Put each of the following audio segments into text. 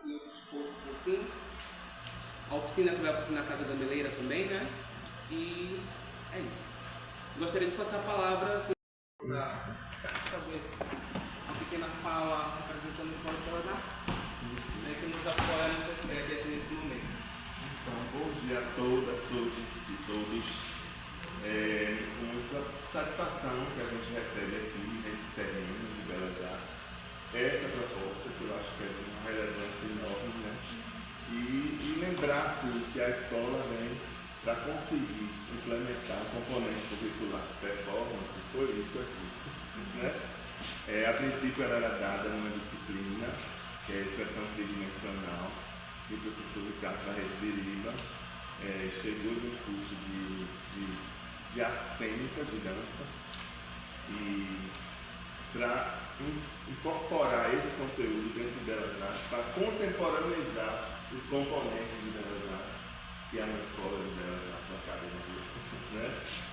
em outros postos assim. A oficina que vai acontecer na Casa Gameleira também, né? E é isso. Gostaria de passar a palavra assim, para fazer uma pequena fala representando a Escola de Belas Artes, né, que nos apoia e nos recebe aqui nesse momento. Então, bom dia a todas, todos e todos. Com muita satisfação que a gente recebe aqui nesse terreno de Belas Artes essa proposta, que eu acho que é de uma relevância enorme, né? E lembrar-se que a escola vem para conseguir implementar o componente curricular performance, foi isso aqui, né? A princípio ela era dada numa disciplina, que é a expressão tridimensional, e o professor Ricardo Barreto Biriba chegou no curso de arte cênica, de dança, e para incorporar esse conteúdo dentro de Belas Artes, para contemporaneizar os componentes de Belas Artes, que é uma escola de Belas Artes, uma academia, né?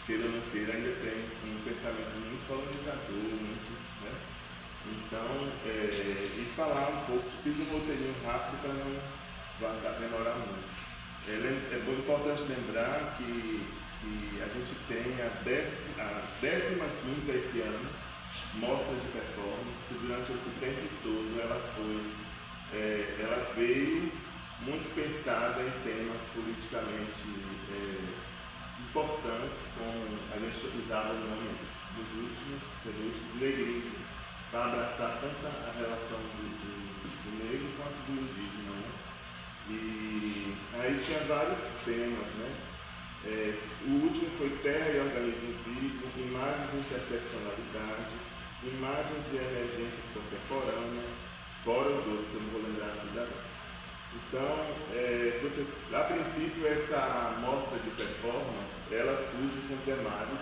Queira ou não queira, ainda tem um pensamento muito colonizador, muito, né? Então, e falar um pouco, fiz um roteirinho rápido para não demorar muito. É muito importante lembrar que a gente tem a 15ª esse ano, mostra de performance, que durante esse tempo todo ela veio muito pensada em temas politicamente importantes, a gente usava o nome dos últimos negrinhos, para abraçar tanto a relação do negro quanto do indígena, né? E aí tinha vários temas, né? O último foi Terra e Organismo Vivo, Imagens e Interseccionalidade, Imagens e Emergências Contemporâneas, fora os outros, que eu não vou lembrar tudo agora. Então, a princípio, essa mostra de performance, ela surge com Zé Mário.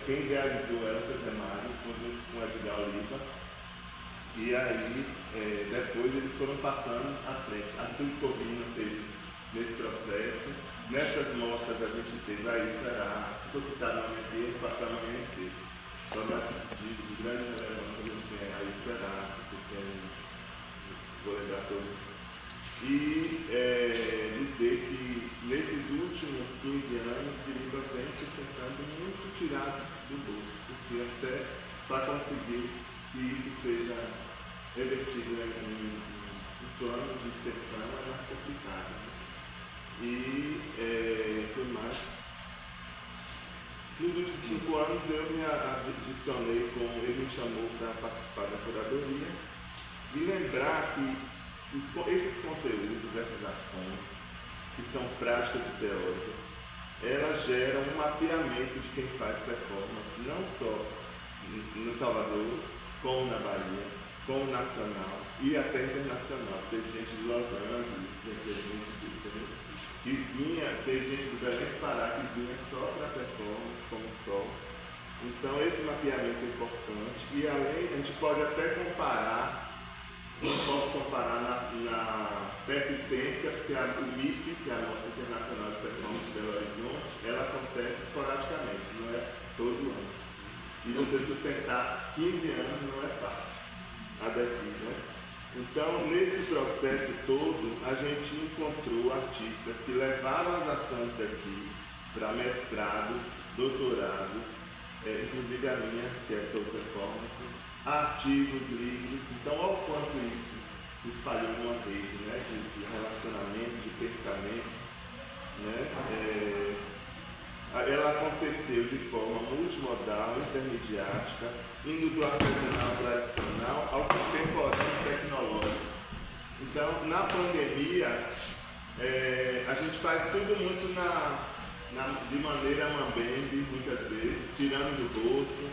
Quem idealizou ela foi Zé Mário, junto com Edgar Oliva. E aí, depois eles foram passando à frente. Arthur Escovino teve nesse processo. Nessas mostras a gente teve aí será, ficou citado no MT, passar no MT. Só mais de grande relevância a gente tem aí será, porque vou lembrar todos. E dizer que nesses últimos 15 anos, Biriba vem sustentando muito tirado do bolso, porque até para conseguir que isso seja revertido em plano de extensão é mais complicado. E que mais? Nos últimos 5 anos eu me adicionei, ele me chamou para participar da curadoria e lembrar que esses conteúdos, essas ações, que são práticas e teóricas, elas geram um mapeamento de quem faz performance, não só no Salvador, como na Bahia, como nacional e até internacional. Teve gente de Los Angeles, teve gente do Belém do Pará que vinha só para performance, como sol. Então esse mapeamento é importante e além, a gente pode até comparar, não posso comparar na persistência, porque o MIP, que é a Mostra Internacional de Performance de Belo Horizonte, ela acontece esporadicamente, não é todo ano. E você sustentar 15 anos não é fácil, a daqui, né? Então, nesse processo todo, a gente encontrou artistas que levaram as ações daqui para mestrados, doutorados, inclusive a minha, que é sobre performance, artigos, livros. Então, olha o quanto isso se espalhou numa rede, né, de relacionamento, de pensamento, né? Ela aconteceu de forma multimodal, intermediática, indo do artesanal tradicional ao contemporâneo tecnológico. Então, na pandemia, a gente faz tudo muito de maneira mambembe, muitas vezes, tirando do bolso,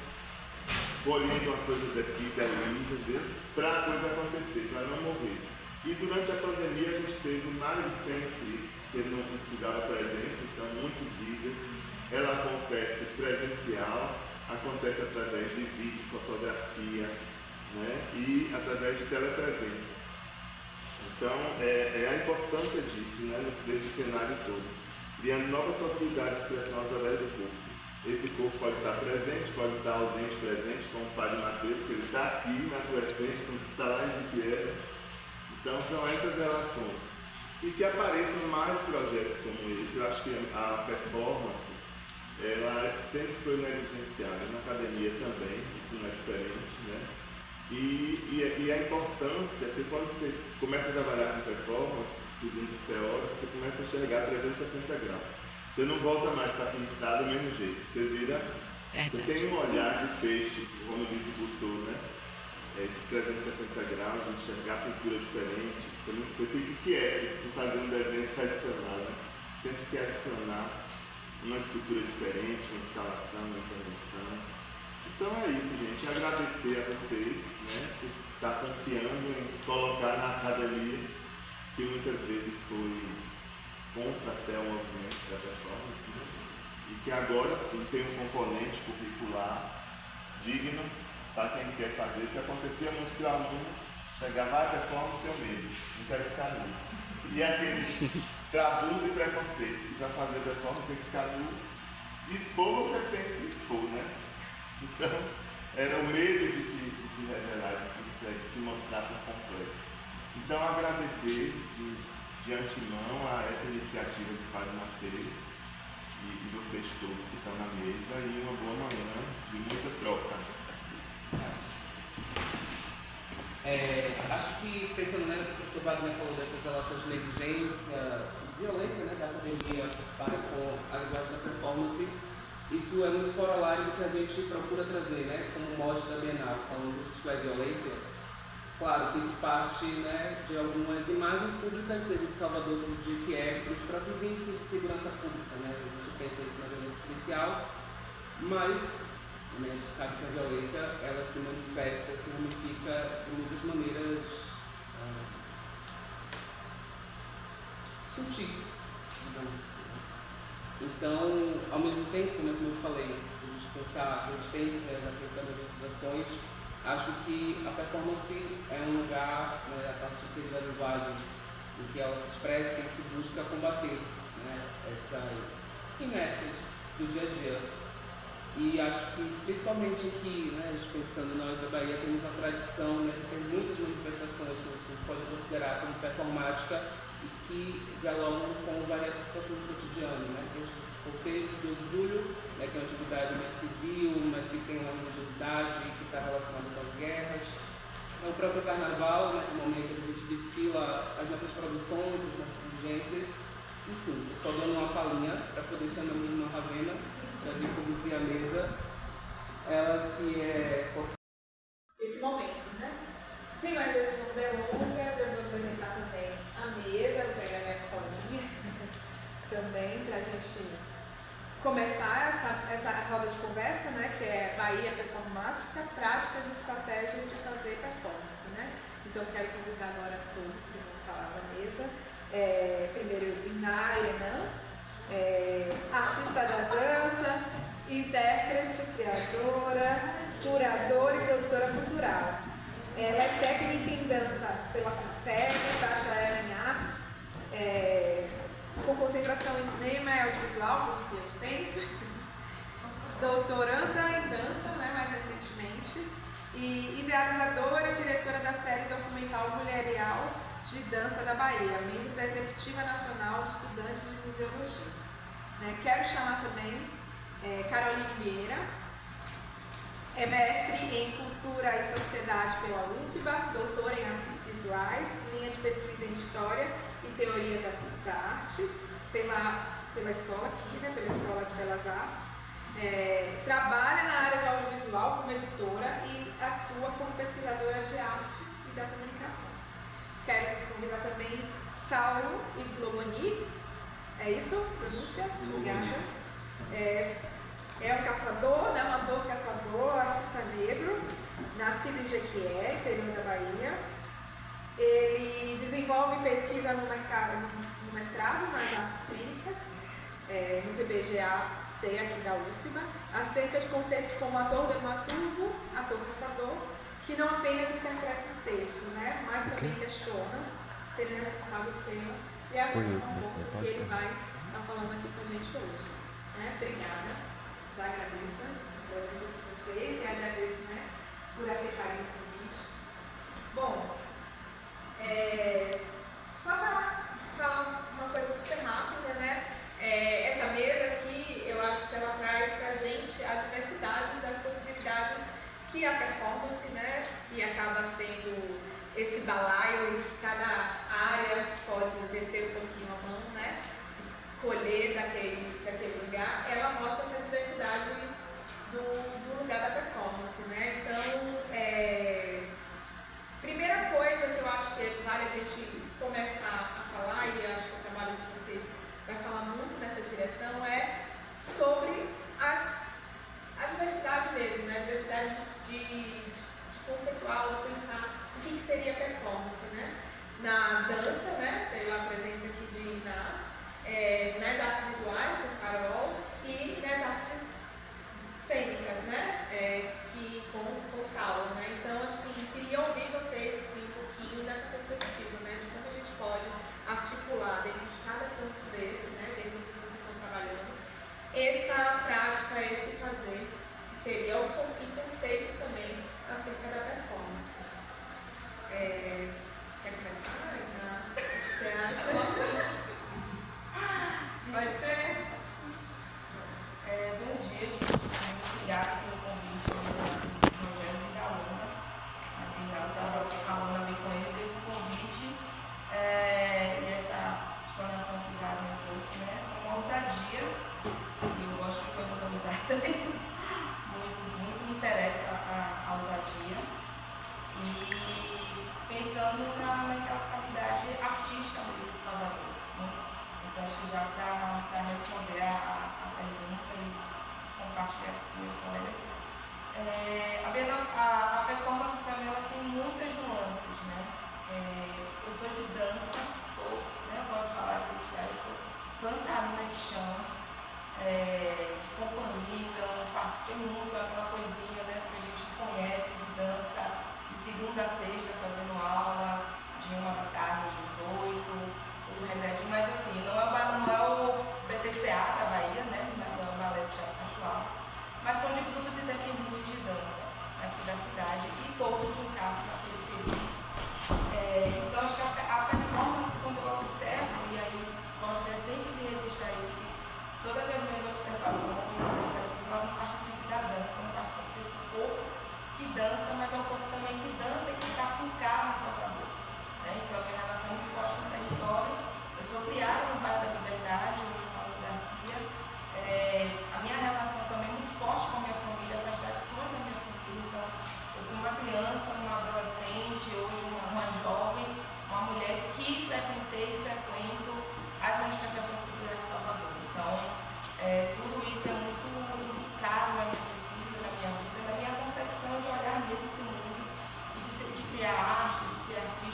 colhendo uma coisa daqui, dali, entendeu? Para a coisa acontecer, para não morrer. E durante a pandemia a gente teve mais de 100 inscritos, que não precisava presença, então muitos vídeos. Ela acontece presencial, acontece através de vídeo, fotografia, né? E através de telepresença. Então, é a importância disso, né? Desse cenário todo. Criando novas possibilidades de expressão através do corpo. Esse corpo pode estar presente, pode estar ausente, presente, como o Padre Mateus, que ele está aqui na sua essência, como está lá em Jequié, Então são essas relações. E que apareçam mais projetos como esse. Eu acho que a performance, ela sempre foi negligenciada, na academia também, isso não é diferente, né? E a importância, porque quando você começa a trabalhar com performance, segundo os teóricos, você começa a enxergar 360 graus. Você não volta mais para pintar do mesmo jeito, você vira, você tem um olhar de peixe, como diz o Butô, né? Esse 360 graus, de enxergar pintura diferente, você fica quieto de fazer um desenho tradicional, né? Sempre que adicionar uma escultura diferente, uma instalação, uma intervenção. Então é isso, gente. Agradecer a vocês, né, por estar confiando em colocar na academia, que muitas vezes foi contra até o movimento da performance, né? E que agora sim tem um componente curricular digno para quem quer fazer, porque acontecia muito que o aluno chegava à performance e tem medo, não quero ficar nu. E aqueles tabus e preconceitos que para fazer performance tem que ficar nu. Expor, você tem que se expor, né? Então, era o medo de se revelar, de se mostrar por completo. Então, agradecer de antemão a essa iniciativa do Padre Mateus e vocês todos que estão na mesa, e uma boa manhã de muita troca. Acho que, pensando nela, que o professor Wagner falou dessas relações de negligência e violência, né, da academia para com a linguagem da performance, isso é muito corolário do que a gente procura trazer, né, como mote da Bienal, falando que é violência. Claro que isso parte, né, de algumas imagens públicas, seja de Salvador, seja de Kiev, dos próprios índices de segurança pública, né, a gente pensa isso na violência policial, mas né, a gente sabe que a violência ela se manifesta, se ramifica de muitas maneiras sutis, digamos assim. Então, ao mesmo tempo, né, como eu falei, a gente pensar a resistência da questão das instituições, acho que a performance é um lugar, né, a partir da linguagem em que ela se expressa e que busca combater, né, essas inércias do dia a dia. E acho que, principalmente aqui, né, pensando nós da Bahia, temos uma tradição, né, de ter muitas manifestações que a gente pode considerar como performática e que dialogam com várias situações do cotidiano, né, desde o cortejo de 2 de julho, né, que é uma atividade mais civil, mas que tem uma religiosidade que está relacionada com as guerras. O próprio carnaval, né, no momento que a gente desfila as nossas produções, as nossas diligências, enfim, eu só dando uma palhinha para poder chamar a minha irmã Ravena para vir conduzir a mesa, ela que é... Esse momento, né? Sem mais delongas, eu vou apresentar também a mesa, vou pegar minha colinha também para a gente começar essa roda de conversa, né? Que é Bahia Performática, práticas e estratégias de fazer performance, né? Então quero convidar agora todos que vão falar da mesa. Primeiro, Iná Irenã, artista da dança, intérprete, criadora, curadora e produtora cultural. Ela é técnica em dança pela FUNSEG, bacharel em artes, com concentração em cinema e audiovisual, por via extensa, doutoranda em dança, né, mais recentemente, e idealizadora e diretora da série documental Mulherial de Dança da Bahia, membro da Executiva Nacional de Estudantes de Museologia. Quero chamar também Caroline Vieira, é mestre em Cultura e Sociedade pela UFBA, doutora em Artes Visuais, linha de pesquisa em História e Teoria da Arte, pela escola aqui, né, pela Escola de Belas Artes. Trabalha na área de audiovisual como editora e atua como pesquisadora de arte e da comunicação. Quero convidar também Saulo Igloboni, é isso? Pronúncia? Obrigada. É um caçador, né, um ator caçador, artista negro, nascido em Jequié, interior da Bahia. Ele desenvolve pesquisa no mestrado nas artes cênicas, no PBGA-C aqui da UFBA, acerca de conceitos como ator dramaturgo, ator caçador, que não apenas interpreta um texto, né, mas também questiona, sendo responsável pela criação do pouco que ele vai estar falando aqui com a gente hoje. Obrigada, já agradeço a presença de vocês e agradeço, né, por aceitarem o convite. Bom, balaio e que cada área pode meter um pouquinho a mão, né? Colher daquele lugar, ela mostra essa diversidade do lugar da performance, né? Então, primeira coisa que eu acho que vale a gente começar a falar, e acho que o trabalho de vocês vai falar muito nessa direção, é sobre a diversidade mesmo, né? A diversidade de conceitual, de pensar o que seria performance, né? Na dança, né? Tem a presença aqui de Iná, nas artes visuais, com Carol, e nas artes cênicas, né? Com Saulo, né? Então, assim, queria ouvir vocês assim, um pouquinho dessa perspectiva, né? De como a gente pode articular dentro de cada campo desse, né? Dentro do que vocês estão trabalhando, essa prática, esse fazer, que seria e conceitos também acerca da performance. Quer começar, Iná? O que você acha? Pode ser? Bom dia, gente. Muito obrigada pelo convite do Rogério e da Alana. Eu estava falando ali com ele, dei o convite e essa explanação que o Garo me trouxe, né? Uma ousadia, e eu gosto de coisas ousadas, muito me interessa a ousadia. E pensando na capacidade artística mesmo de Salvador, né? Então, acho que já para responder a pergunta e compartilhar com meus colegas, a performance para mim ela tem muitas nuances, né? Eu sou de dança, pode falar que eu sou dançarina de chão, de companhia, então participei muito daquela coisinha, né, que a gente conhece de dança, de segunda a sexta fazendo aula, de 1 da tarde às 18. Mas assim, não é o BTCA da Bahia, né? Não é o Balé de Teatro Alves, mas são de grupos independentes de dança aqui da cidade e poucos se encaixam na periferia. Então acho que a performance, quando eu observo, e aí gosto sempre de resistir a isso, que todas as minhas observações, não parte sempre da dança, não parte sempre desse corpo que dança, mas é um corpo também que dança e que está fincado em Salvador. Então, a minha relação é muito forte com o território. Eu sou criada no bairro da Liberdade, hoje eu moro em Garcia. A minha relação também é muito forte com a minha família, com as tradições da minha família. Então, eu fui uma criança, uma adolescente, hoje uma jovem, uma mulher que frequentei e frequento as manifestações culturais de Salvador. Então, tudo isso é muito indicado na minha pesquisa, na minha vida, na minha concepção de olhar mesmo para o mundo e de criar arte, de ser artista.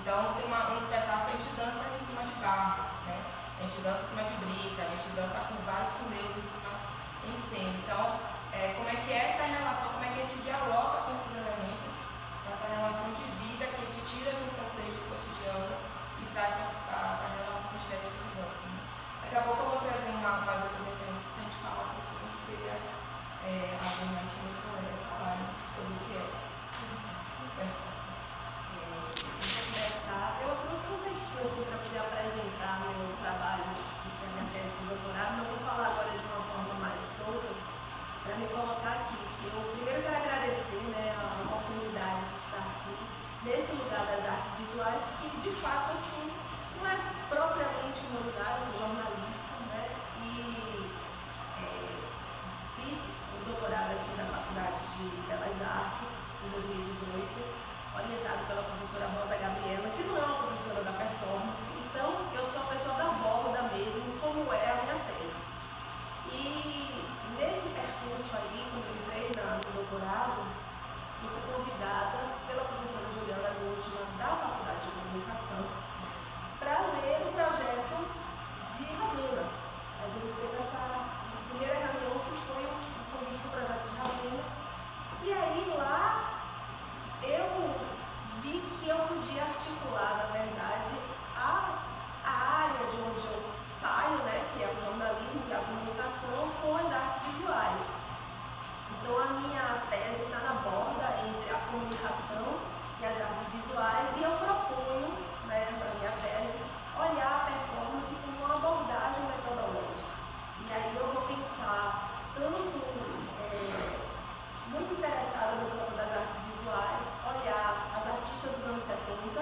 Então tem um espetáculo que a gente dança em cima de barro, né? A gente dança em cima de brica, a gente dança com vários pneus em cima. Então, como é que é essa relação, como é que a gente dialoga com esses elementos, com essa relação de vida que a gente tira de um contexto cotidiano e traz para a relação estética de dança. Né? Daqui a pouco eu vou trazer mais outras referências que a gente fala um pouquinho, seria abordar que meus colegas falarem sobre o que é. Eu trouxe um textinho assim, para poder apresentar meu trabalho, que é a minha tese de doutorado, mas vou falar agora de uma forma mais solta, para me colocar aqui. Que eu primeiro quero agradecer, né, a oportunidade de estar aqui, nesse lugar das artes visuais, que de fato assim, não é propriamente o meu lugar, eu sou jornalista, né, e fiz o doutorado aqui na Faculdade de Belas Artes, em 2018, orientado pela professora Rosa Gabriela, que não é uma professora da performance, então eu sou a pessoa da borda mesmo, como é a minha tese. E nesse percurso aí, quando eu entrei no doutorado, eu fui convidada pela professora Juliana Gutmann, da Faculdade de Comunicação, para ler o projeto de Ravena. A gente teve essa primeira reunião que foi o convite do projeto de Ravena, e aí lá eu vi que eu podia articular, na verdade, a área de onde eu saio, né, que é o jornalismo, que é a comunicação, com as artes visuais. Então a minha tese está na borda entre a comunicação e as artes visuais, e eu proponho, né, na minha tese, olhar a performance como uma abordagem metodológica. E aí eu vou pensar tanto muito interessada no campo das artes visuais, olhar as artistas dos anos 70,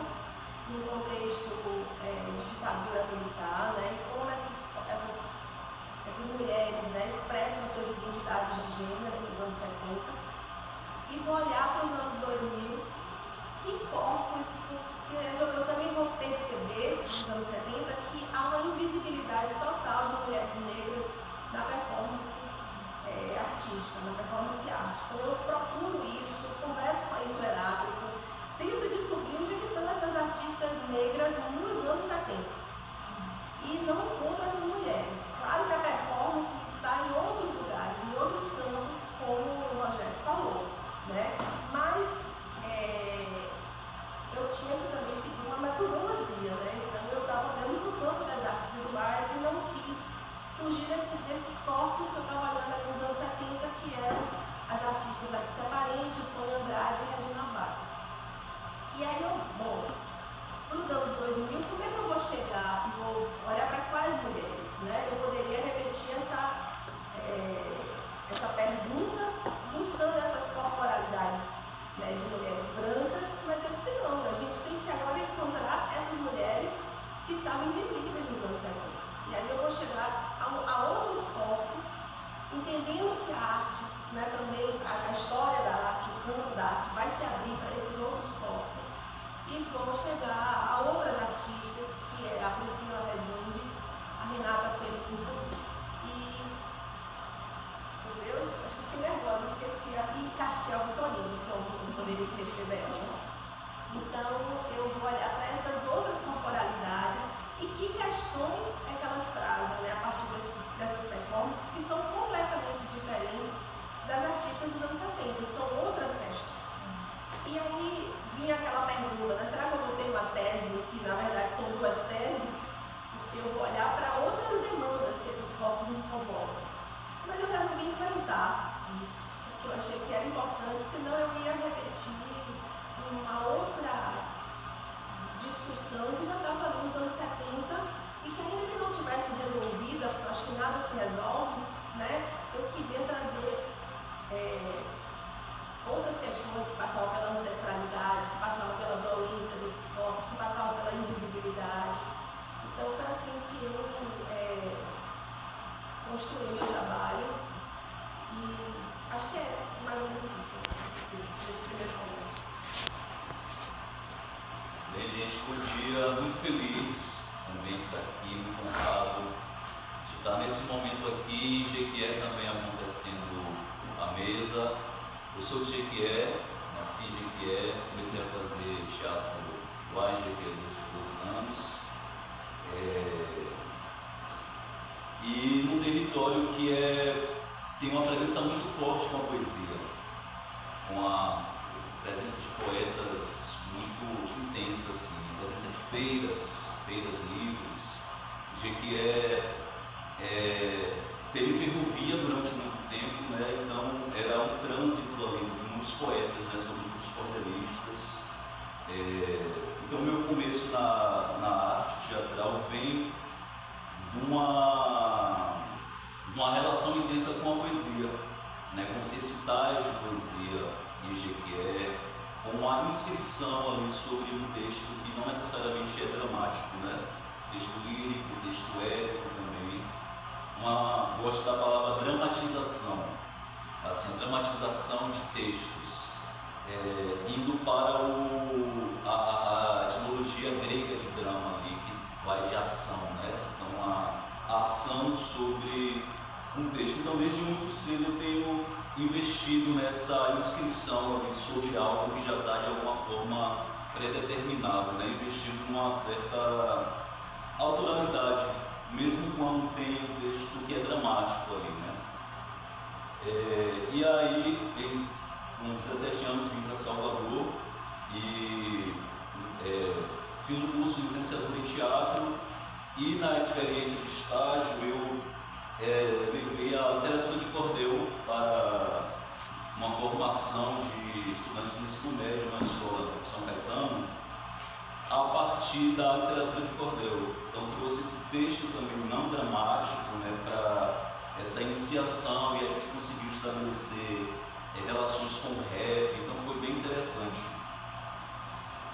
num contexto de ditadura militar, né, e como essas mulheres, né, expressam as suas identidades de gênero nos anos 70, e vou olhar para os anos 2000, que corpos, eu também vou perceber nos anos 70 que há uma invisibilidade total de mulheres negras na performance artística, na performance arte. Então eu procuro isso, converso com a Isso Heráclito, tento descobrir onde estão essas artistas negras nos anos 70. E não encontro essas mulheres. Claro que a performance está em outros lugares, em outros campos, como o Rogério falou, né? Mas eu tinha que também seguir uma metodologia, né? Então eu estava olhando para o campo das artes visuais e não quis fugir desses corpos que eu estava olhando ali nos anos 70, que eram as artistas Letícia Parente, Sônia Andrade e Regina Bato. E aí para os anos 2000, como é que eu vou chegar e vou olhar para quais mulheres? Né? Eu poderia repetir essa pergunta buscando essas corporalidades, né, de mulheres brancas, mas eu disse não, a gente tem que agora encontrar essas mulheres que estavam invisíveis nos anos 70. E aí eu vou chegar a outros corpos, entendendo que a arte, né, também a história da arte, o campo da arte vai se abrir para esses outros corpos. E vou chegar a outras artistas, que é a Priscila Rezende, a Renata Felipe e, meu Deus, acho que fiquei nervosa, esqueci, e Castiel Vitorino, então não poderia esquecer dela. Então eu vou olhar para essas outras corporalidades e que questões é que elas trazem, né, a partir dessas performances que são completamente diferentes das artistas dos anos 70, são outras questões. E aí vinha aquela pergunta, né, será que eu vou ter uma tese, que na verdade são duas teses, porque eu vou olhar para outras demandas que esses corpos incomodam. Mas eu resolvi enfrentar isso, porque eu achei que era importante, senão eu ia repetir uma outra discussão que já estava ali nos anos 70 e que ainda que não tivesse resolvida, porque eu acho que nada se resolve, né, eu queria trazer outras questões que passavam pela ancestralidade, que passavam pela violência desses corpos, que passavam pela invisibilidade. Então foi assim que eu construí meu trabalho e acho que é mais ou menos isso, nesse primeiro momento. Bem, gente, bom dia, muito feliz também de estar aqui, muito honrado de estar nesse momento aqui, em Jequié também acontecendo a mesa. Eu sou de Jequié, nasci em Jequié, comecei a fazer teatro lá em Jequié feiras livres. Jequié teve ferrovia durante muito tempo, né? Então era um trânsito ali de muitos poetas, né? Sobretudo os cordelistas. Então meu começo na arte teatral vem de uma relação intensa com a poesia, né? Com os recitais de poesia em Jequié, com a inscrição ali sobre um texto que não necessariamente é dramático, né? Texto lírico, texto épico também. Gosto da palavra dramatização, assim, dramatização de textos, indo para a etimologia grega de drama ali, que vai de ação, né? Então a ação sobre um texto. Então desde muito cedo eu tenho investido nessa inscrição ali sobre algo que já está de alguma forma predeterminado, né? Investido numa certa autoralidade, mesmo quando tem um texto que é dramático ali, né? E aí, com 17 anos, vim para Salvador e fiz o curso de licenciatura em teatro, e na experiência de estágio eu levei a literatura de cordel para uma formação de estudantes de ensino médio na escola de São Caetano, a partir da literatura de cordel. Então trouxe esse texto também não dramático, né, para essa iniciação, e a gente conseguiu estabelecer relações com o rap, então foi bem interessante.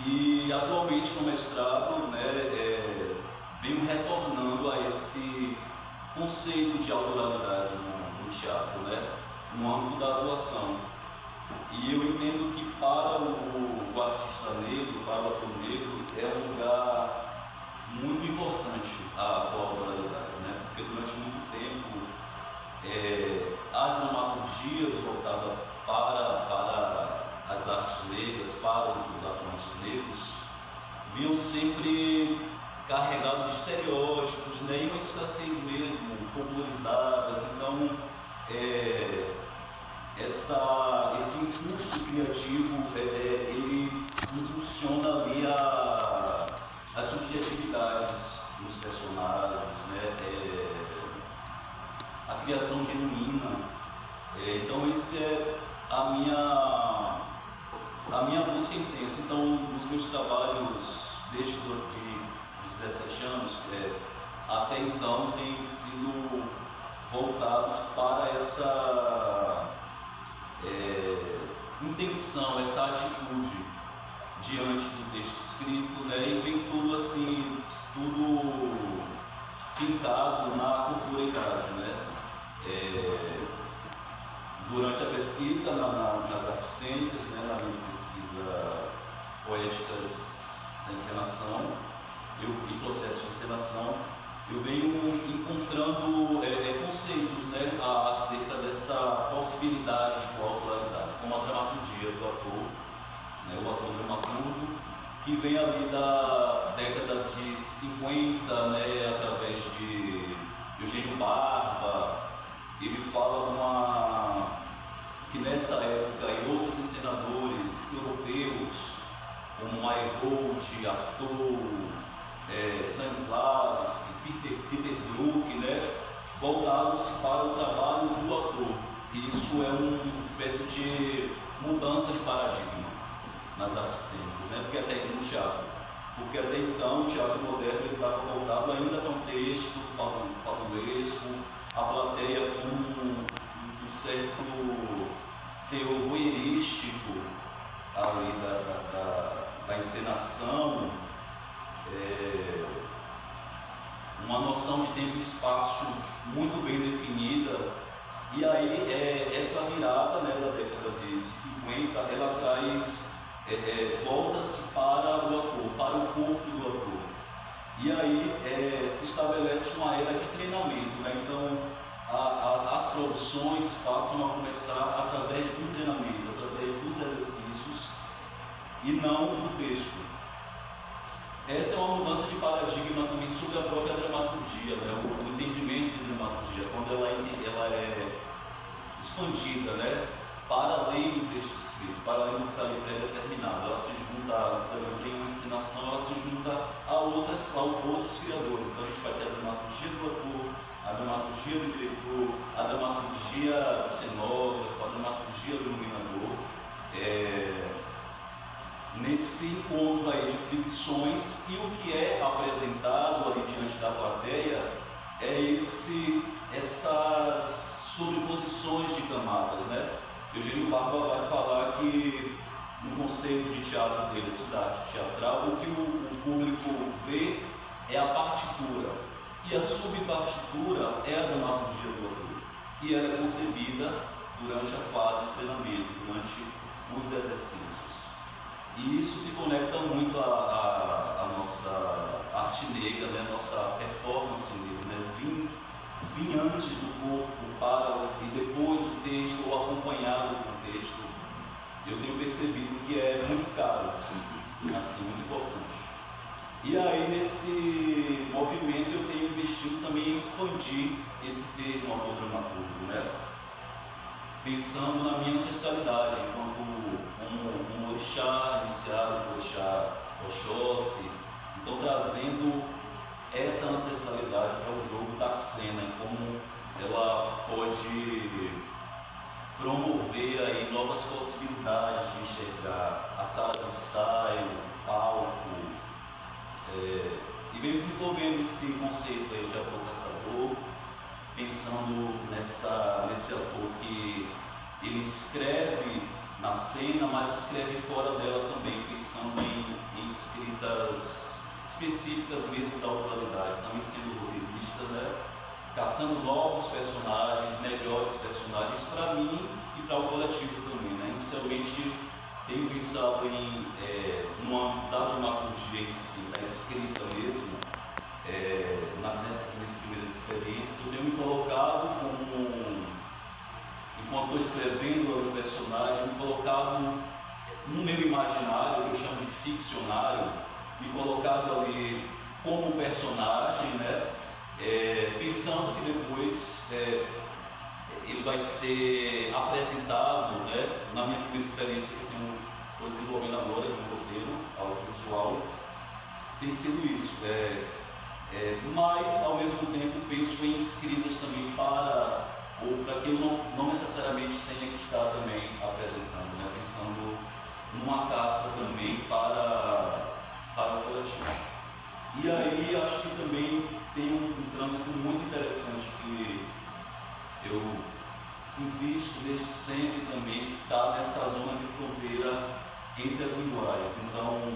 E atualmente no mestrado, né, venho retornando a esse conceito de autoralidade no teatro, né, no âmbito da atuação. E eu entendo que para o artista negro, para o ator negro, é um lugar muito importante a autoralidade, né, porque durante muito tempo as dramaturgias voltadas para as artes negras, para os atuantes negros, vinham sempre carregados de estereótipos, né, e uma escassez mesmo, popularizadas. Então, esse impulso criativo, ele impulsiona ali as subjetividades dos personagens, né, a criação genuína. Então, esse é a minha busca intensa. Então, os meus trabalhos desde de 17 anos até então têm sido voltados para essa intenção, essa atitude diante do texto escrito, né? E vem tudo assim, tudo fincado na corporeidade, né? Durante a pesquisa nas artes cênicas, né, na minha pesquisa poéticas da encenação, e processo de encenação, eu venho encontrando conceitos, né, acerca dessa possibilidade de coautoralidade, como a dramaturgia do ator, né, o ator dramaturgo, que vem ali da década de 50, né, através de Eugênio Barba. Ele fala que nessa época, e outros encenadores europeus, como Meyerhold, Artaud, Stanislavski, Peter Brook, né, voltaram-se para o trabalho do ator. E isso é uma espécie de mudança de paradigma nas artes cênicas, né, porque até no teatro. Porque até então o teatro moderno estava voltado ainda para um texto fabulesco, a plateia com um certo teor voyeurístico ali da encenação, uma noção de tempo e espaço muito bem definida. E aí essa virada, né, da década de 50, ela traz, volta-se para o ator, para o corpo do ator. E aí se estabelece uma era de treinamento, né? Então as produções passam a começar através do treinamento, através dos exercícios e não do texto. Essa é uma mudança de paradigma também sobre a própria dramaturgia, né? O entendimento de dramaturgia, quando ela é expandida, né, para além do texto escrito, para além do que está ali pré-determinado. Ela se junta, por exemplo, em uma encenação, ela se junta a outros criadores. Então a gente vai ter a dramaturgia do ator, a dramaturgia do diretor, a dramaturgia do cenógrafo, a dramaturgia do iluminador. Nesse encontro aí de ficções, e o que é apresentado ali diante da plateia é essas sobreposições de camadas, né? Eugênio Barba vai falar que no conceito de teatro dele, da arte teatral, o que o público vê é a partitura, e a subpartitura é a dramaturgia do ator, e ela é concebida durante a fase de treinamento, durante os exercícios. E isso se conecta muito à nossa arte negra, né? A nossa performance negra, né? Vim antes do corpo para e depois o texto, ou acompanhado com o texto. Eu tenho percebido que é muito caro, assim, muito importante. E aí, nesse movimento, eu tenho investido também em expandir esse termo autor dramaturgo, né? Pensando na minha ancestralidade, enquanto um orixá iniciado por orixá Oxóssi, então trazendo essa ancestralidade para o jogo da cena, e como ela pode promover aí novas possibilidades de enxergar a sala de ensaio, o palco, e venho desenvolvendo esse conceito aí de ator caçador, pensando nesse ator que ele escreve na cena, mas escreve fora dela também, pensando em escritas específicas mesmo da autoridade, também sendo roteirista, né? Caçando novos personagens, melhores personagens para mim e para o coletivo também, né? Inicialmente tenho pensado em numa dramaturgia em si, da escrita mesmo, nessas minhas primeiras experiências, eu tenho me colocado como, enquanto estou escrevendo o personagem, me colocado no meu imaginário, que eu chamo de ficcionário, me colocado ali como personagem, né? Pensando que depois ele vai ser apresentado, né? Na minha primeira experiência que eu estou desenvolvendo agora de um roteiro audiovisual, tem sido isso. Mas ao mesmo tempo penso em escritas também para que eu não necessariamente tenha que estar também apresentando, né? Pensando numa caça também para o coletivo. E aí acho que também tem um trânsito muito interessante que eu invisto desde sempre também, que está nessa zona de fronteira entre as linguagens. Então,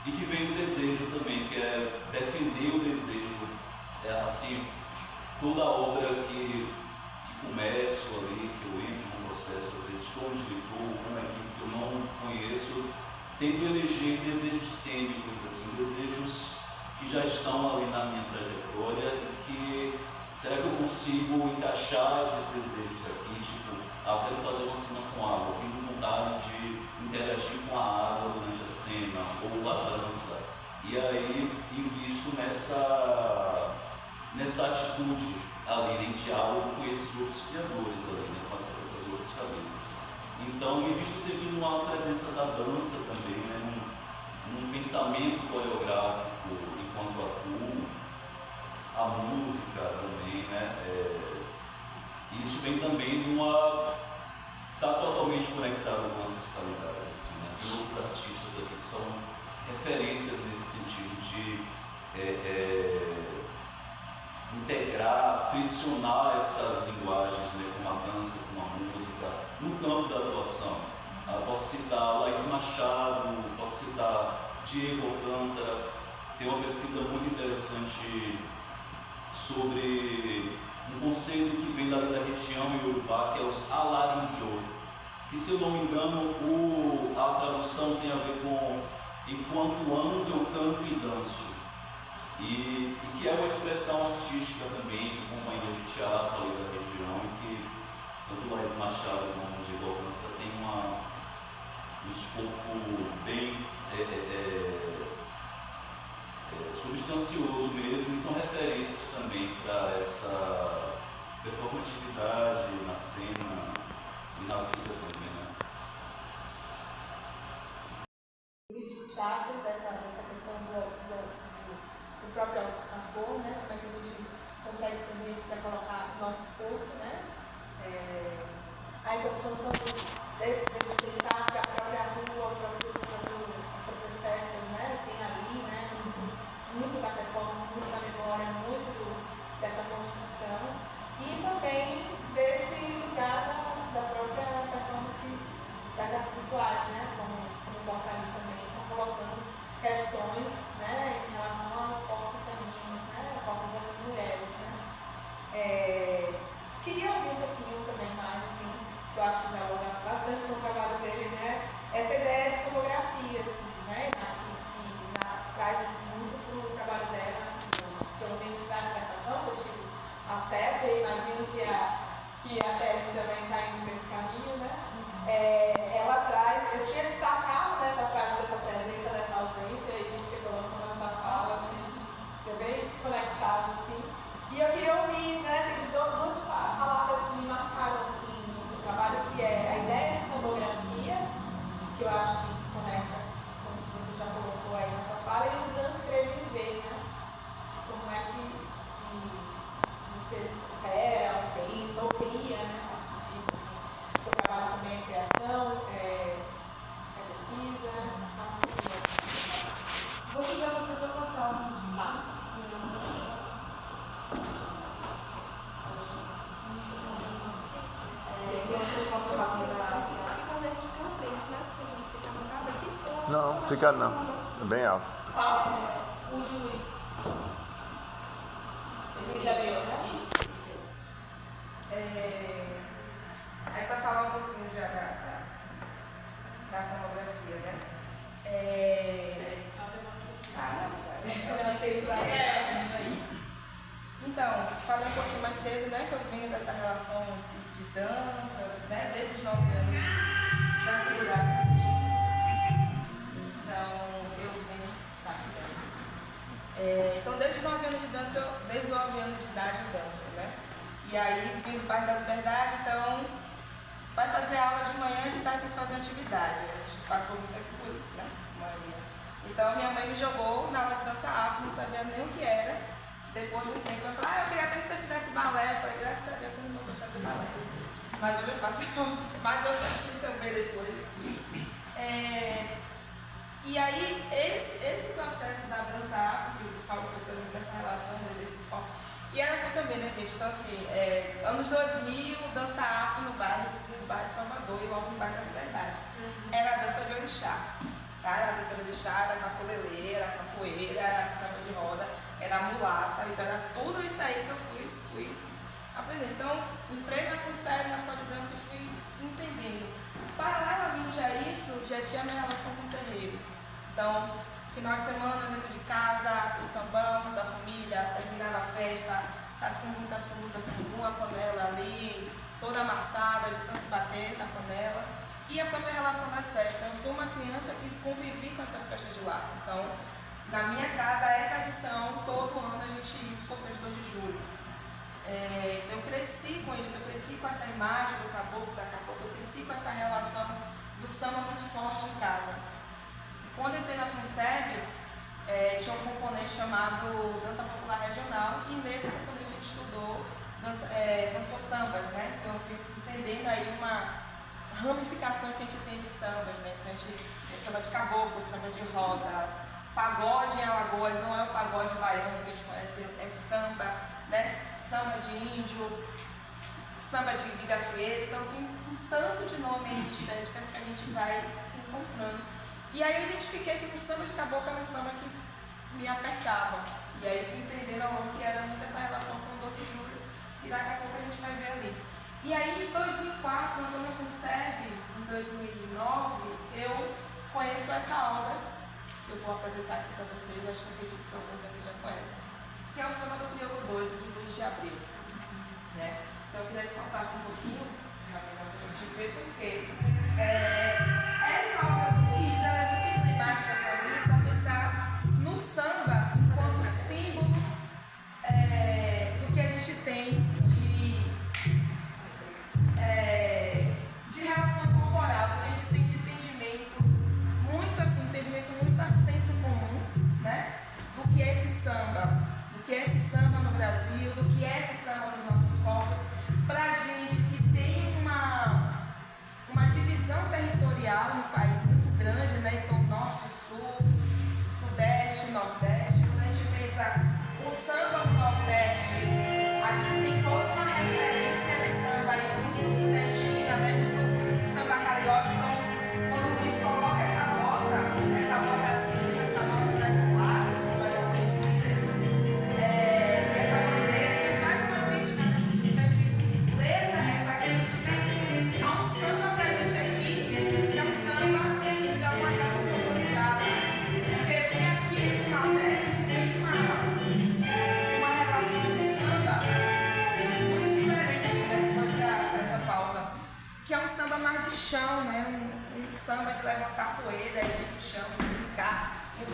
e que vem do desejo também, que é defender o desejo, assim, toda obra que começo ali, que eu entro no processo, às vezes como diretor, com uma equipe que eu não conheço, tento eleger desejos cênicos, assim, desejos que já estão ali na minha trajetória e que, será que eu consigo encaixar esses desejos aqui, tipo, eu quero fazer uma cena com água, tenho vontade de interagir com a água durante a cena, ou a dança, e aí invisto nessa atitude ali, em diálogo com esses outros criadores ali, né, com essas outras cabeças. Então, invisto sempre numa presença da dança também, né, num pensamento coreográfico enquanto atuo, a música também, né, isso vem também está totalmente conectado com a ancestralidade, assim, né, tem outros artistas aqui que são referências nesse sentido de integrar, friccionar essas linguagens, né, com a dança, com a música, no campo da atuação. Posso citar Laís Machado, posso citar Diego Alcântara, tem uma pesquisa muito interessante sobre um conceito que vem da região iorubá, que é os Alarinjô, que, se eu não me engano, a tradução tem a ver com enquanto ando, eu canto e danço. E que é uma expressão artística também de companhia de teatro ali da região, e que tanto Laís Machado como Diego Alcântara tem um escopo bem substancioso mesmo, e são referências também para essa performatividade na cena e na vida também, né? O teatro, dessa questão próprio ator, né? Como é que a gente consegue expandir isso para colocar o nosso corpo, né? Essa expansão de pensar que a própria rua, as próprias festas, né? Tem ali, né? Muito da performance, muito da memória, muito dessa construção e também desse lugar da própria performance das artes visuais, né? Como o Bossari também está colocando questões, né? Em relação aos corpos femininos, né? Ao corpo das mulheres, né? Queria ouvir um pouquinho também mais, assim, que eu acho que dialoga bastante com o trabalho dele, né? Essa ideia de fotografia, assim, né? Que traz muito para o trabalho dela, pelo menos da dissertação, que eu tive acesso, e imagino que a tese também está indo nesse caminho, né? Ela traz, eu tinha destacado nessa frase dessa presença, dessa ausência, e que você colocou na sua fala, achei bem conectado, assim. E eu queria ouvir, né, tem duas palavras que me marcaram, assim, no seu trabalho, que é a ideia de sonografia, que eu acho que conecta com o que você já colocou aí na sua fala, e o transcrever e ver, né? Como é que você opera, ou pensa, ou cria, né, a partir disso, assim. O seu trabalho também é criação, é pesquisa, Vou pedir a você para passar um vídeo. Não, fica não. É bem alto. O de Luiz. Esse já viu, né? Isso. Aí para falar um pouquinho já da sonografia, né? Então, falei um pouquinho mais cedo, né, que eu venho dessa relação de dança, né, desde os 9 anos da segurança. Então, eu venho. Então, desde os 9 anos de dança, desde os 9 anos de idade eu danço, né? E aí, vim do Parque da Liberdade, então, vai fazer aula de manhã, de tarde tem que fazer uma atividade. A gente passou muito tempo por isso, né? Então, minha mãe me jogou na aula de dança afro, não sabia nem o que era. Depois de um tempo, eu falei, eu queria até que você fizesse balé. Eu falei, graças a Deus, você não mandou fazer balé. Mas hoje eu faço, mas eu sofri também depois. E aí, esse processo da dança afro, que o Saulo foi também dessa relação, né, desses focos. E era assim também, né, gente? Então, assim, anos 2000, dança afro no bairro, dos bairros de Salvador, e logo no bairro da Liberdade. Era a dança de orixá. Tá? Era a dança de orixá, era maculelê, era capoeira, era samba de roda, era mulata. Então, era tudo isso aí que eu fui aprendendo. Então, entrei na FUNSEB, na escola de dança, e fui entendendo. Paralelamente a isso, já tinha minha relação com o terreiro. Então, final de semana, dentro de casa, o sambão da família, terminava a festa, as perguntas, a panela ali, toda amassada, de tanto bater na panela. E a própria relação das festas. Eu fui uma criança que convivi com essas festas de lá. Então, na minha casa é tradição, todo ano a gente ir para o 2 de julho. Eu cresci com isso, eu cresci com essa imagem do caboclo, da cabocla, eu cresci com essa relação do samba muito forte em casa. Quando eu entrei na FUNSEB, tinha um componente chamado Dança Popular Regional, e nesse componente a gente estudou dançou sambas, né? Então eu fui entendendo aí uma ramificação que a gente tem de sambas, né? Então a gente tem samba de caboclo, samba de roda, pagode em Alagoas, não é o pagode baiano que a gente conhece, é samba, né? Samba de índio, samba de gafieira, então tem um tanto de nome aí de estéticas que a gente vai se encontrando. E aí eu identifiquei que o samba de caboclo era um samba que me apertava. E aí fui entendendo ao longo que era muito essa relação com o 2 de julho, e daqui a pouco a gente vai ver ali. E aí, em 2004, quando eu me FUNSEB, em 2009, eu conheço essa obra, que eu vou apresentar aqui para vocês, acho que eu acredito que alguns aqui já conhecem, que é o Samba do Crioulo Doido, de Luiz de Abreu. Né? Então, eu queria que saltasse um pouquinho, para a gente ver, porque essa obra do Luiz é muito emblemática para mim, para pensar no samba enquanto símbolo do que a gente tem de relação corporal, porque a gente tem de entendimento muito a senso comum, né, do que é esse samba.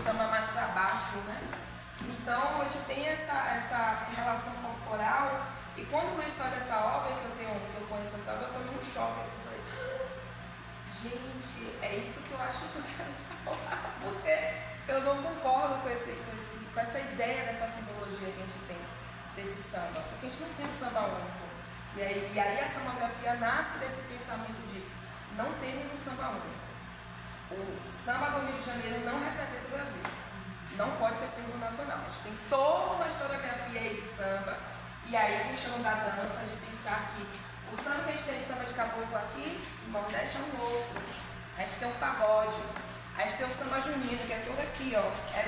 samba mais para baixo, né? Então a gente tem essa relação corporal, e quando eu conheço essa obra, que eu conheço essa obra, eu estou num choque, assim, falei, gente, é isso que eu acho que eu quero falar, porque eu não concordo com essa ideia dessa simbologia que a gente tem desse samba, porque a gente não tem um samba único. E aí a samografia nasce desse pensamento de não temos um samba único. O samba do Rio de Janeiro não representa o Brasil. Não pode ser símbolo nacional. A gente tem toda uma historiografia aí de samba, e aí puxando da dança, de pensar que o samba que a gente tem de samba de caboclo aqui, no Nordeste é um outro. A gente tem um pagode, a gente tem o samba junino, que é tudo aqui, ó. É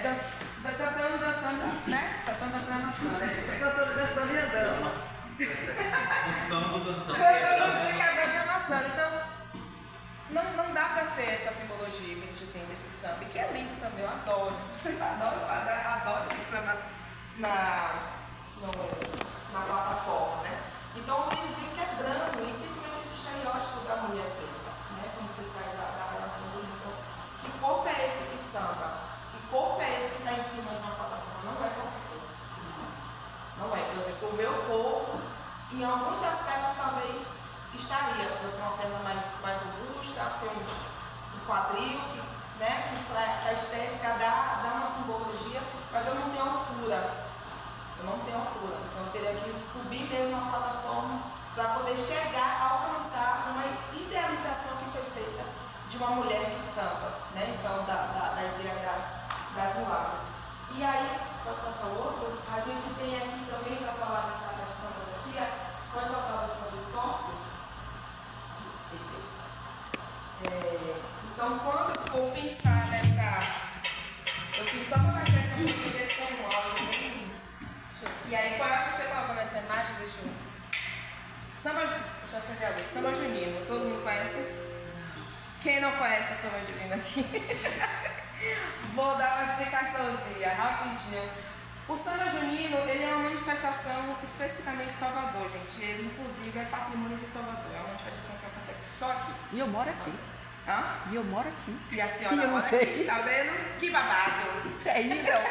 cantando, dançando, né? Cantando, dançando, amassando. A gente é cantando, dançando e andando. Cantando, dançando, quebrando e amassando. Então, não dá pra ser essa simbologia que a gente tem desse samba, que é lindo também, eu adoro. Adoro esse samba na plataforma, né? Então o Luiz vem quebrando, e principalmente esse estereótipo da mulher preta, né? Quando você traz a relação do então, que corpo é esse que samba? Que corpo é esse que está em cima de uma plataforma? Não é qualquer coisa. Não é, por exemplo, o meu corpo, em alguns aspectos talvez estaria. Eu tenho uma perna mais robusta, tenho um quadril, né? Que a estética dá uma simbologia, mas eu não tenho altura. Então eu teria que subir mesmo a plataforma para poder chegar a alcançar uma idealização que foi feita de uma mulher que samba, né? Então, da ideia das mulatas. E aí, pode passar o outro, a gente tem aqui também, para falar dessa samografia, quando eu falo sobre os corpos, esqueci. Então, quando eu for pensar nessa. Eu queria só compartilhar essa português com o áudio. E aí, qual é que você está usando essa imagem? Deixa eu. Deixa eu acender a luz. Samba junino, todo mundo conhece? Quem não conhece samba junino aqui? Vou dar uma explicaçãozinha, rapidinho. O samba junino, ele é uma manifestação especificamente de Salvador, gente. Ele, inclusive, é patrimônio de Salvador. É uma manifestação que acontece só aqui. E eu moro aqui. Hã? E eu moro aqui. E a senhora eu mora sei. aqui, tá vendo? Que babado. Terrível.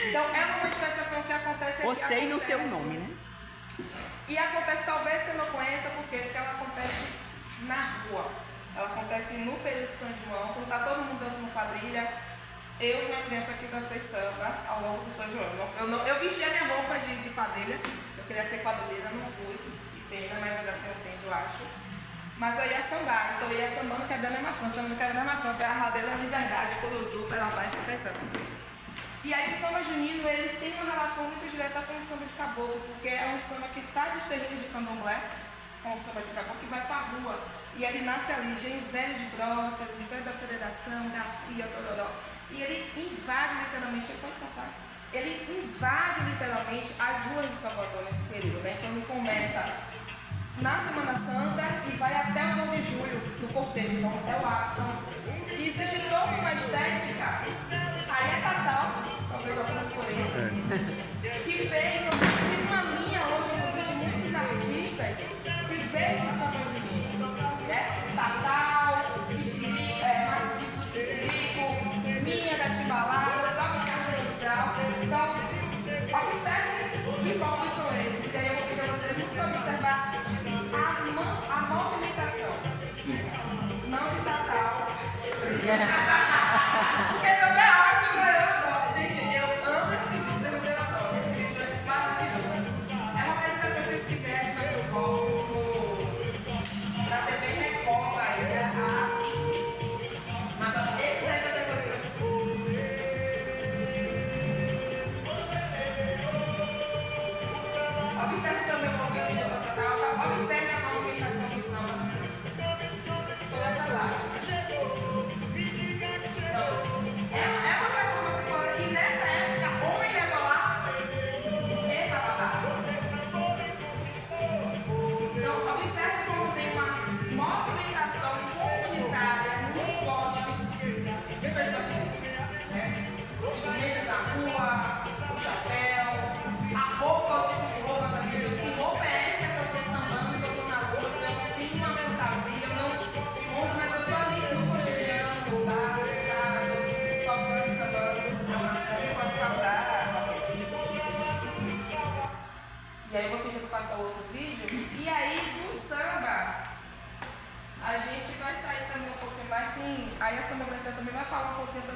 Então, é uma manifestação que acontece aqui. Você e no seu nome, né? E acontece, talvez você não conheça, por quê? Porque ela acontece na rua. Ela acontece no período de São João, quando está todo mundo dançando quadrilha. Eu fui uma criança que dancei samba ao longo do São João. Eu vesti a minha roupa de quadrilha. Eu queria ser quadrilheira, não fui. Que pena, mas ainda tenho tempo, eu acho. Mas eu ia sambar, então eu ia sambando, quebrando a maçã, sambando, quebrando a maçã, pela radeira da liberdade, pelo Zul, pela paz, Caetano. E aí o samba junino, ele tem uma relação muito direta com o samba de caboclo, porque é um samba que sai dos terreiros de candomblé, com o samba de caboclo, que vai para a rua. E ele nasce ali, já em Velho de Brotas, em Velho da Federação, Garcia, Tororó. E ele invade literalmente, ele pode passar, ele invade literalmente as ruas de Salvador nesse período, né? Então ele começa na Semana Santa e vai até o 9 de julho, no cortejo, então até o ápice. E existe toda uma estética, aí é Tatal, talvez algumas conheçam, que veio, tem uma linha hoje, inclusive, de muitos artistas que veio do samba junino, né? Tatal, Piscirico, Masquito Piscirico, Minha da Timbalada, Toca Carlos Gal. Então, observe que golpes são esses. E aí eu vou pedir a vocês muito para observar a movimentação, não de Tatal. Porque também é ótimo, eu adoro. Gente, eu amo esse vídeo, você não tem noção. Esse vídeo é maravilhoso. É uma apresentação que vocês quiserem sobre o golpe da TV Record aí, mas ó, esse aí também gostei. Observe também um pouquinho o vídeo da Tatal, observe a movimentação do samba. Toda pra baixo, né?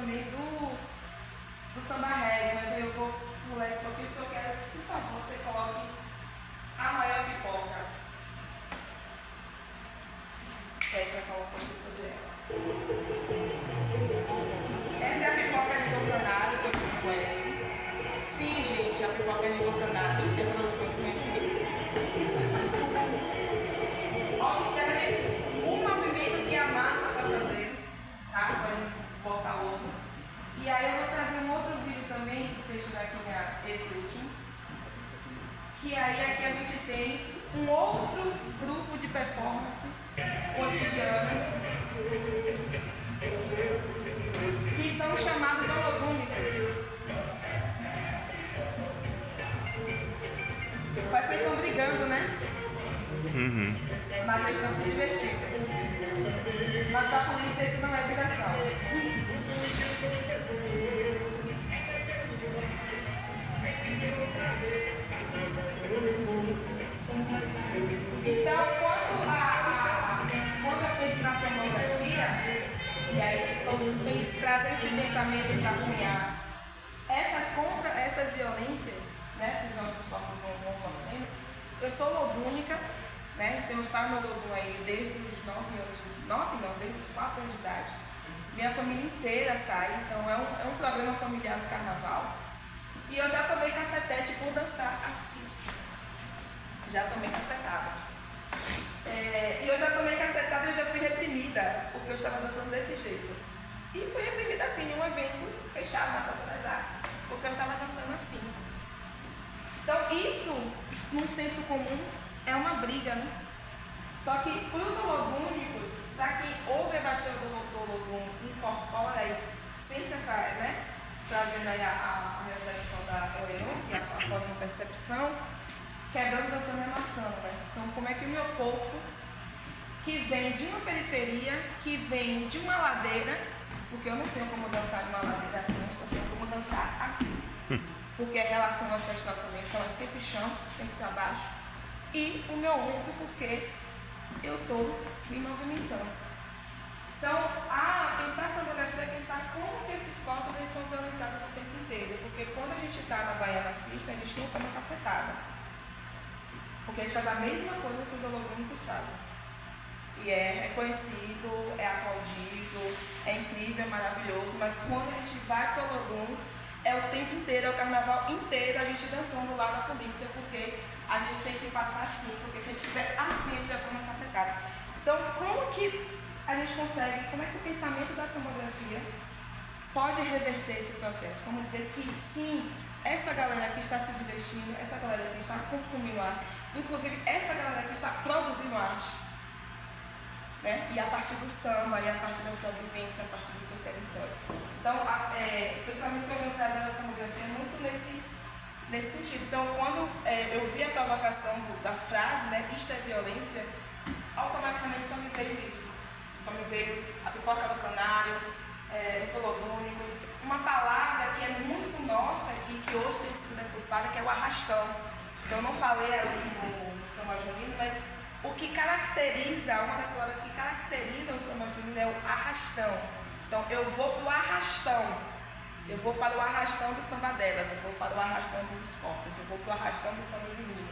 também do samba reggae, mas eu vou pular esse pouquinho porque eu quero que, por favor, você coloque a maior pipoca. Pede vai falar um pouquinho sobre ela. Essa é a pipoca de Gocanado, que você conhece. Sim, gente, a pipoca de Gocanado é produção de conhecimento. Observe o movimento que a massa está fazendo, tá? Pode botar outro. E aí eu vou trazer um outro vídeo também, deixa eu dar aqui esse último. Que aí aqui a gente tem um outro grupo de performance cotidiana, que são chamados hologúnicos. Parece que eles estão brigando, né? Mas eles estão se divertindo. Mas para a polícia isso não é diversão. Então, quando eu penso na sonografia, e aí eu trazer esse pensamento para cunhar essas violências, né, que os nossos corpos vão sofrendo, eu sou lobúnica, né, então eu saio no lobum aí desde os 9 anos, desde os 4 anos de idade. Minha família inteira sai, então é um programa familiar do carnaval. E eu já tomei cacetete por dançar assim. Já tomei cacetada. E eu já tomei cacetada e eu já fui reprimida, porque eu estava dançando desse jeito. E fui reprimida assim, em um evento fechado na Praça das Artes, porque eu estava dançando assim. Então isso, num senso comum, é uma briga, né? Só que para os hologúnicos, para quem ouve a batida do hologum, incorpora e sente essa, né? Trazendo aí a realização da Eleon, que é a cosmopercepção, quebrando, dançando e amassando, né? Então, como é que o meu corpo, que vem de uma periferia, que vem de uma ladeira, porque eu não tenho como dançar numa ladeira assim, eu só tenho como dançar assim. Porque a relação ancestral também, então é sempre chão, sempre para baixo. E o meu ombro, porque eu estou me movimentando. Então, pensar essa sonografia é pensar como que esses corpos eles são violentados o tempo inteiro. Porque quando a gente está na Baiana Cista, a gente não toma cacetada. Porque a gente faz a mesma coisa que os hologúnicos fazem. E é reconhecido, é aplaudido, é incrível, é maravilhoso, mas quando a gente vai para o hologum, é o tempo inteiro, é o carnaval inteiro a gente dançando lá da polícia, porque a gente tem que passar assim, porque se a gente fizer assim, a gente já toma cacetada. Então, como que a gente consegue, como é que o pensamento da sonografia pode reverter esse processo? Como dizer que sim, essa galera que está se divertindo, essa galera que está consumindo arte, inclusive essa galera que está produzindo arte, né? E a partir do samba, e a partir da sua vivência, a partir do seu território. Então, o pensamento que eu venho trazer na sonografia é muito nesse sentido. Então, quando eu vi a provocação da frase, né, isto é violência, automaticamente só me veio isso. Só me veio a pipoca do canário, os hologúnicos, uma palavra que é muito nossa aqui, que hoje tem sido deturpada, que é o arrastão. Então, eu não falei ali no samba junino, mas o que caracteriza, uma das palavras que caracteriza o samba junino é o arrastão. Então, eu vou para o arrastão, eu vou para o arrastão do samba delas, eu vou para o arrastão dos corpos, eu vou para o arrastão do samba junino.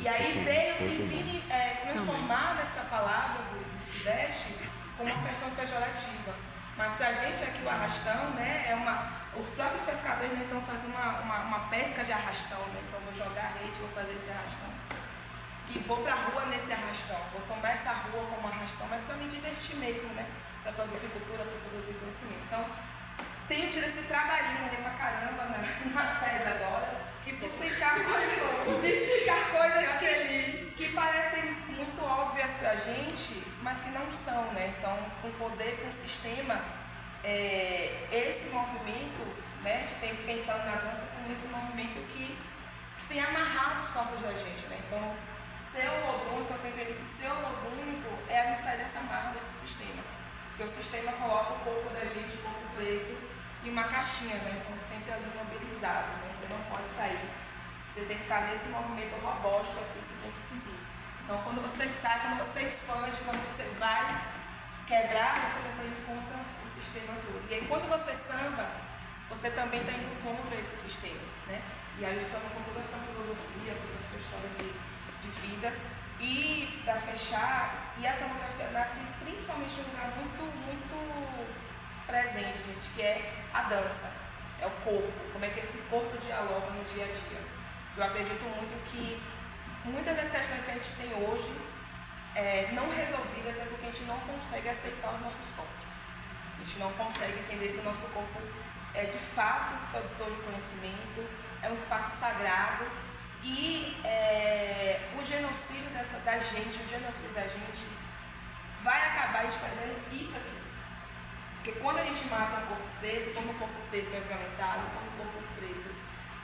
E aí veio o Divine transformar essa palavra do Sudeste como uma questão pejorativa. Mas para a gente aqui o arrastão, né, os próprios pescadores, né, estão fazendo uma pesca de arrastão, né? Então vou jogar a rede, vou fazer esse arrastão. E vou para a rua nesse arrastão, vou tomar essa rua como arrastão, mas para me divertir mesmo, né? Para produzir cultura, para produzir conhecimento. Então, tenho tido esse trabalhinho aí pra caramba na tese agora, de explicar coisas que parecem muito óbvias pra gente, mas que não são, né? Então, com o poder, com o sistema, esse movimento, né? A gente tem pensado na dança como esse movimento que tem amarrado os corpos da gente, né? Então, ser hologúnico, eu tenho entendido que ser hologúnico é a gente sair dessa amarra desse sistema. Porque o sistema coloca o corpo da gente, o corpo preto, em uma caixinha, né? Então sempre ali mobilizado, né? Você não pode sair. Você tem que estar nesse movimento robótico aqui, você tem que seguir. Então quando você sai, quando você expande, quando você vai quebrar, você está indo contra o sistema todo. E aí quando você samba, você também está indo contra esse sistema, né? E aí o samba com toda essa filosofia, toda essa história de vida. E para fechar, e a samografia nasce principalmente de um lugar muito presente, gente, que é a dança, é o corpo, como é que esse corpo dialoga no dia a dia. Eu acredito muito que muitas das questões que a gente tem hoje não resolvidas é porque a gente não consegue aceitar os nossos corpos. A gente não consegue entender que o nosso corpo é de fato produtor de conhecimento, é um espaço sagrado e o genocídio da gente vai acabar perdendo isso aqui. Porque quando a gente mata um corpo preto, como o corpo preto é violentado, como o corpo preto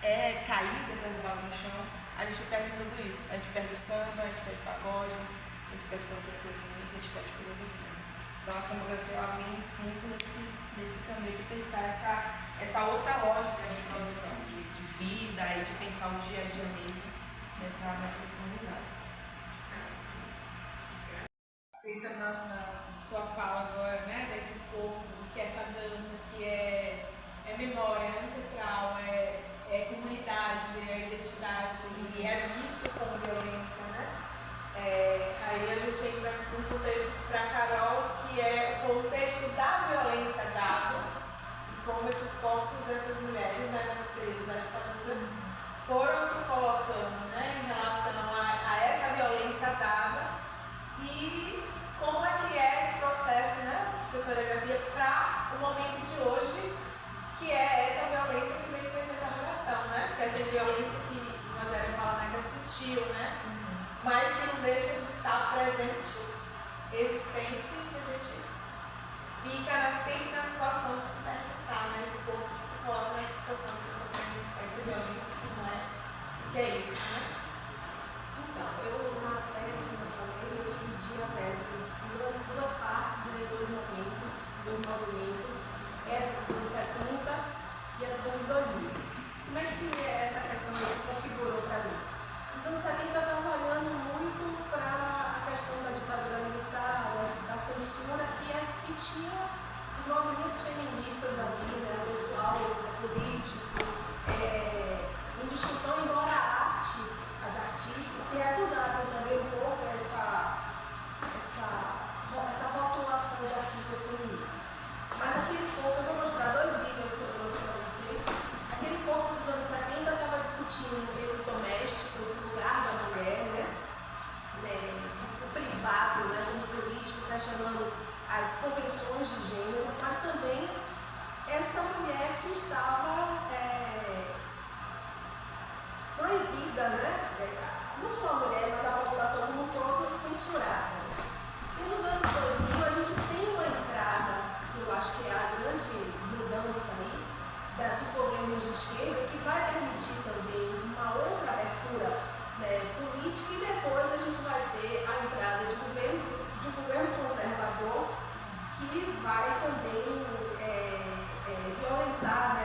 é caído, derrubado no chão, a gente perde tudo isso. A gente perde samba, a gente perde pagode, a gente perde conhecimento, a gente perde filosofia. Então a samografia ela vem muito nesse caminho de pensar essa outra lógica de produção, de vida e de pensar o dia a dia mesmo nessas comunidades. Pensando na tua fala agora, né, desse corpo, que é essa dança, que é memória, é ancestral, é comunidade, é identidade, e é visto como violência, né? Aí a gente entra num contexto para Carol, que é o contexto da violência dada, e como esses corpos dessas mulheres, né, nas presas da ditadura, foram se colocando, né, em relação a essa violência dada, e como é que é esse processo, né, de historiografia para o momento de hoje, que é essa violência que vem com essa interrogação, né? Que é essa violência que o Rogério fala, né, que é sutil, né? Mas que não deixa de estar presente, existente, que a gente fica sempre na situação de se perguntar, né? Esse corpo que se coloca nessa situação de sofrendo essa violência, se não é, o que é isso, né? Então, eu na tese, como eu falei, eu dividi a tese em duas partes, né, dois movimentos, essa dos anos 70 e a dos anos 2000. Como é que essa questão se configurou para mim? Os anos 70 estavam olhando muito para a questão da ditadura militar, da censura, que tinha os movimentos feministas ali, né, o pessoal político, em discussão, embora a arte, as artistas se recusassem também um pouco essa rotulação de artistas feministas. Mas aquele ponto, eu vou mostrar dois vídeos que eu trouxe para vocês. Aquele ponto dos anos 70 estava discutindo esse doméstico, esse lugar da mulher, né? O privado, né? O político, questionando as convenções de gênero, mas também essa mulher que estava proibida, né? Não só a mulher, mas a população como um todo censurada. E nos anos 2000 a gente tem uma entrada, que eu acho que é a grande mudança aí, dos governos de esquerda, que vai permitir também uma outra abertura, né, política, e depois a gente vai ter a entrada de um governo conservador que vai também violentar, né,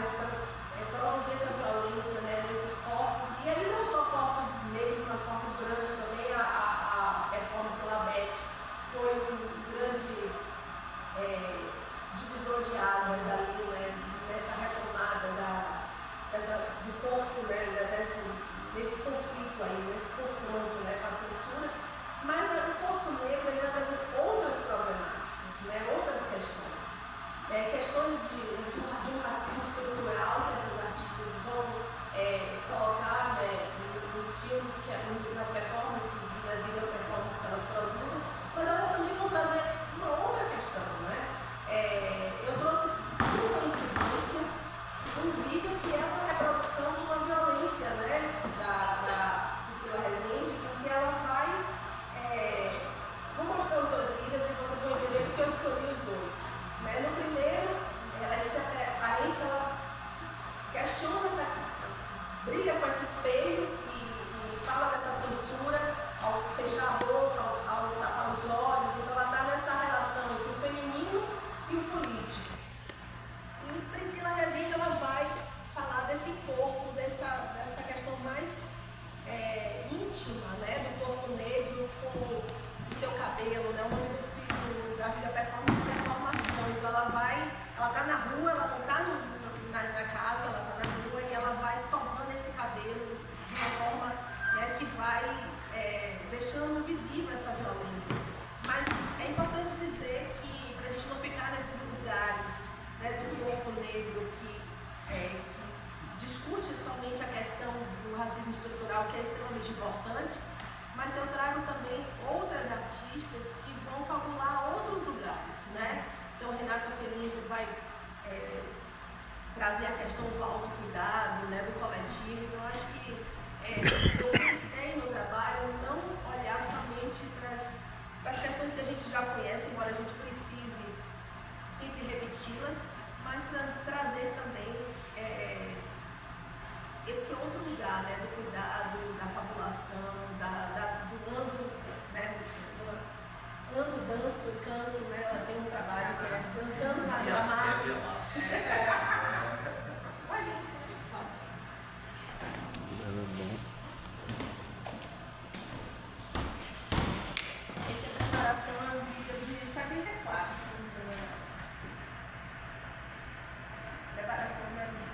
negro que discute somente a questão do racismo estrutural, que é extremamente importante, mas eu trago também outras artistas que vão fabular outros lugares, né? Então, Renata Felipe vai trazer a questão do autocuidado, né, do coletivo. Então, acho que eu pensei no trabalho não olhar somente para as questões que a gente já conhece, embora a gente precise sempre repeti-las, mas trazer também esse outro lugar, né, do cuidado, da fabulação, do ando, né, ando, danço, canto, né, ela tem um trabalho que é dançando na massa. Olha, gente, essa preparação é um vídeo de 74, se não me engano. Preparação da vida.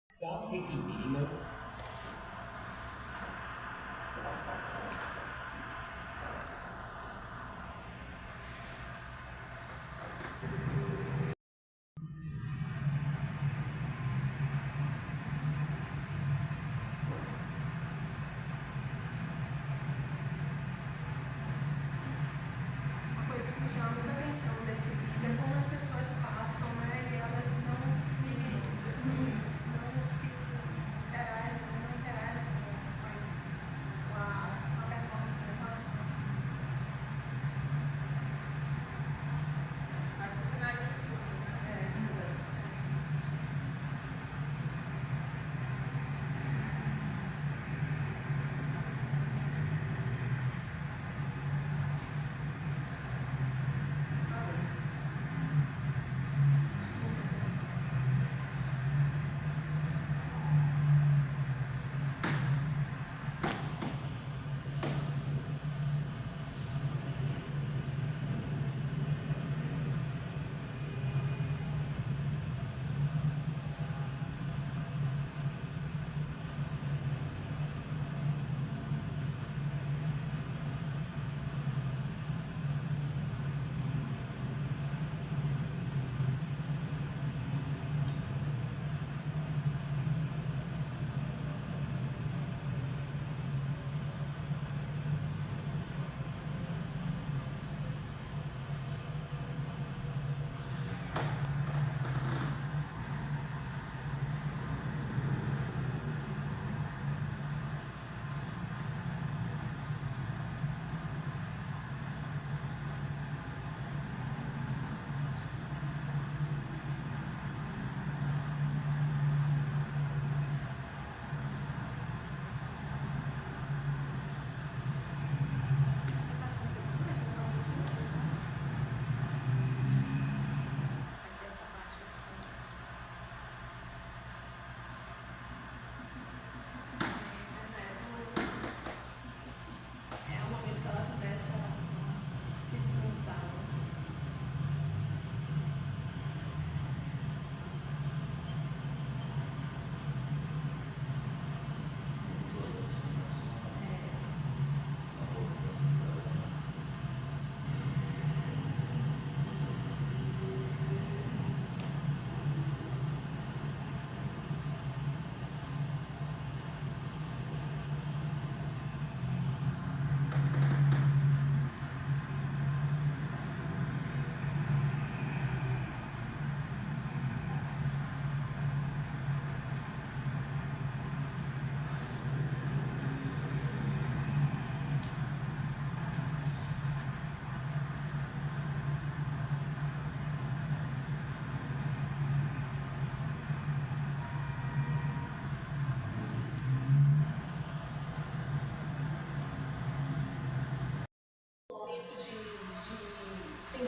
Stop taking meeting notes. Uma coisa que me chama muita atenção nesse vídeo é como as pessoas passam, né, e elas não se interagem com a performance da relação. Mas isso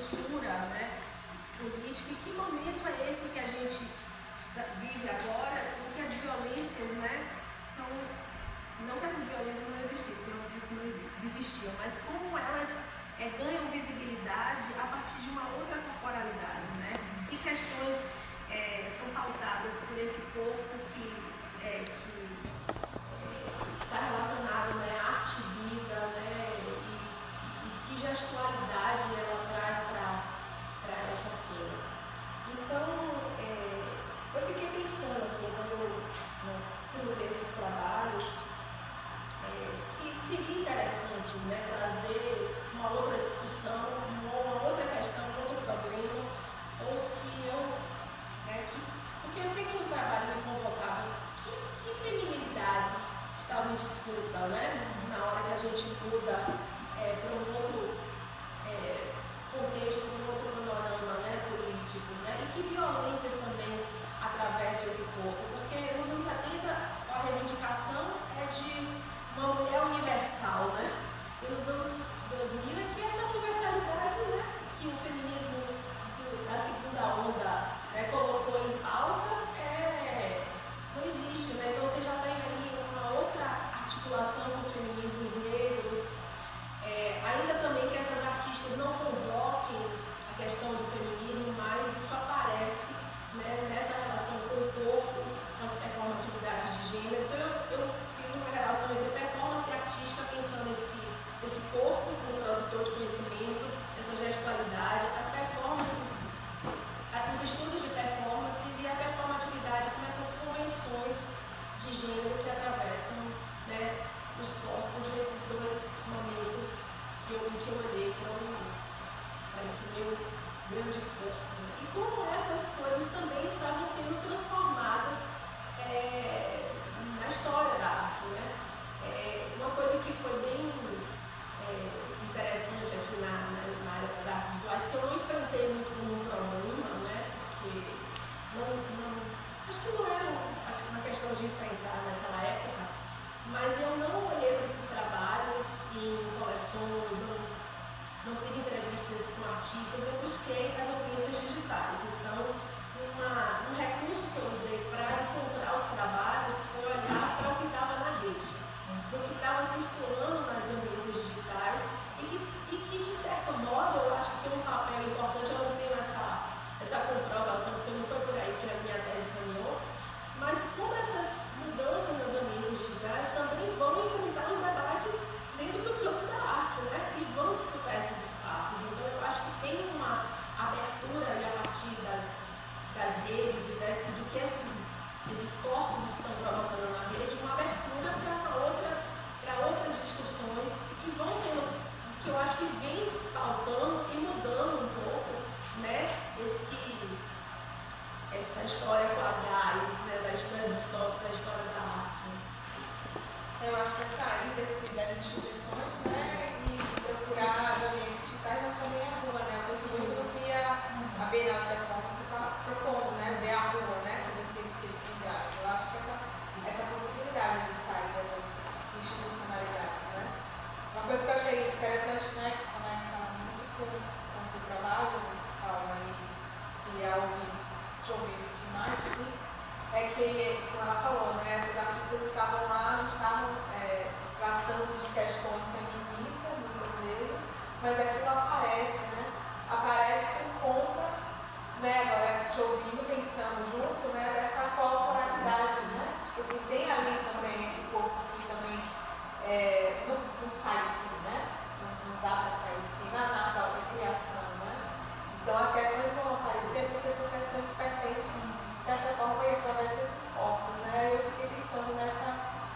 conjuntura, né, política, e que momento é esse que a gente vive agora, em que as violências, né, são, não que essas violências não existissem, óbvio que não existiam, mas como elas ganham visibilidade a partir de uma outra corporalidade, né? Que questões são pautadas por esse corpo que está relacionado, né, à arte e vida, né, e que gestualidade ela traz para essa cena. Então, eu fiquei pensando, assim, quando eu cruzei esses trabalhos, se seria interessante, né, trazer uma outra discussão, uma outra questão, um outro problema, ou se eu... porque o que o trabalho me convocava? Que feminilidades estavam em disputa, né? Na hora que a gente muda para um outro contexto, para um outro panorama, né, político, né? E que violências também atravessam esse corpo? Porque nos anos 70 a reivindicação é de uma mulher universal, né? E nos anos 2000 é que essa universalidade, né, que o feminismo da segunda onda, né, colocou em pauta, não existe, né? Então você já tem aí uma outra articulação com os feminismos negros, ainda também que essas artistas não convoquem a questão do feminismo, mas isso aparece, né, nessa relação com o corpo, com as performatividades de gênero. Então eu fiz uma relação entre performance artística, pensando esse corpo como produtor de conhecimento, essa gestualidade, as performances, os estudos de performance e a performatividade com essas convenções de gênero que atravessam, né, os corpos nesses dois momentos que eu olhei para esse meu grande corpo. E como essas coisas também estavam sendo transformadas na história da arte, né? Uma coisa que foi bem interessante aqui na área das artes visuais, que eu não enfrentei muito como um problema, né? Porque acho que não era uma questão de enfrentar naquela época, mas eu não olhei para esses trabalhos em coleções, não fiz entrevistas com artistas, eu busquei as audiências digitais. Então, um recurso que eu usei para encontrar os trabalhos foi olhar para o que estava na rede, do que estava circulando nas audiências digitais e que, de certo modo, eu acho que tem um papel importante. Eu não tenho essa comprovação, porque não foi por aí que a minha tese caminhou, mas como essas mudanças nas audiências digitais também vão enfrentar os debates dentro do campo da arte, né? E vão disputar esses espaços. Então, eu acho que tem uma abertura aí a partir das redes e do que esses corpos estão colocando na rede, uma abertura para outras discussões que vão sendo, que eu acho que vem pautando e mudando um pouco, né, essa história com a H, né, da história da arte. Eu acho que essa saída das instituições, né, e procurar as ambientes digitais, mas também a rua, né? Eu penso muito no que a Bienal da Performance está propondo, né? Ver a rua, né? Como esse lugar. Eu acho que essa possibilidade de sair dessas institucionalidades, né? Uma coisa que eu achei interessante, né, que conecta muito com o seu trabalho, Salma, e queria te ouvir mais, assim, é que, como ela falou, né, essas artistas estavam lá, estavam tratando de questões feministas, muitas vezes, mas aquilo aparece, né? Aparece por conta, né, agora te ouvindo, pensando junto, né, dessa corporalidade, né? Tipo assim, tem ali também esse corpo que também não sai de si, né? Não dá para sair de si na própria criação, né? Então as questões vão aparecer porque são questões que pertencem, de certa forma, e atravessam esses corpos, né? Eu fiquei pensando nessa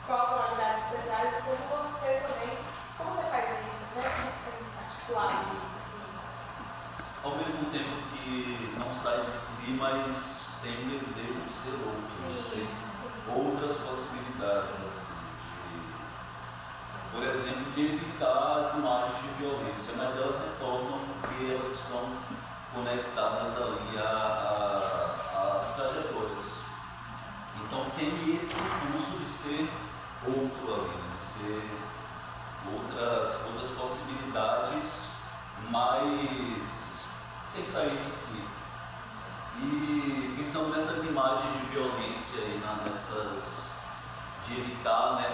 corporalidade que você traz e como você também, como você faz isso, né? Como você tem articulado isso, assim? Ao mesmo tempo que não sai de si, mas tem um desejo de ser outro, de ser outras possibilidades, assim, por exemplo, de evitar as imagens de violência, mas elas retornam porque elas estão conectadas ali às trajetórias. Então tem esse impulso de ser outro ali, de ser outras possibilidades mais E pensando nessas imagens de violência e de evitar, né,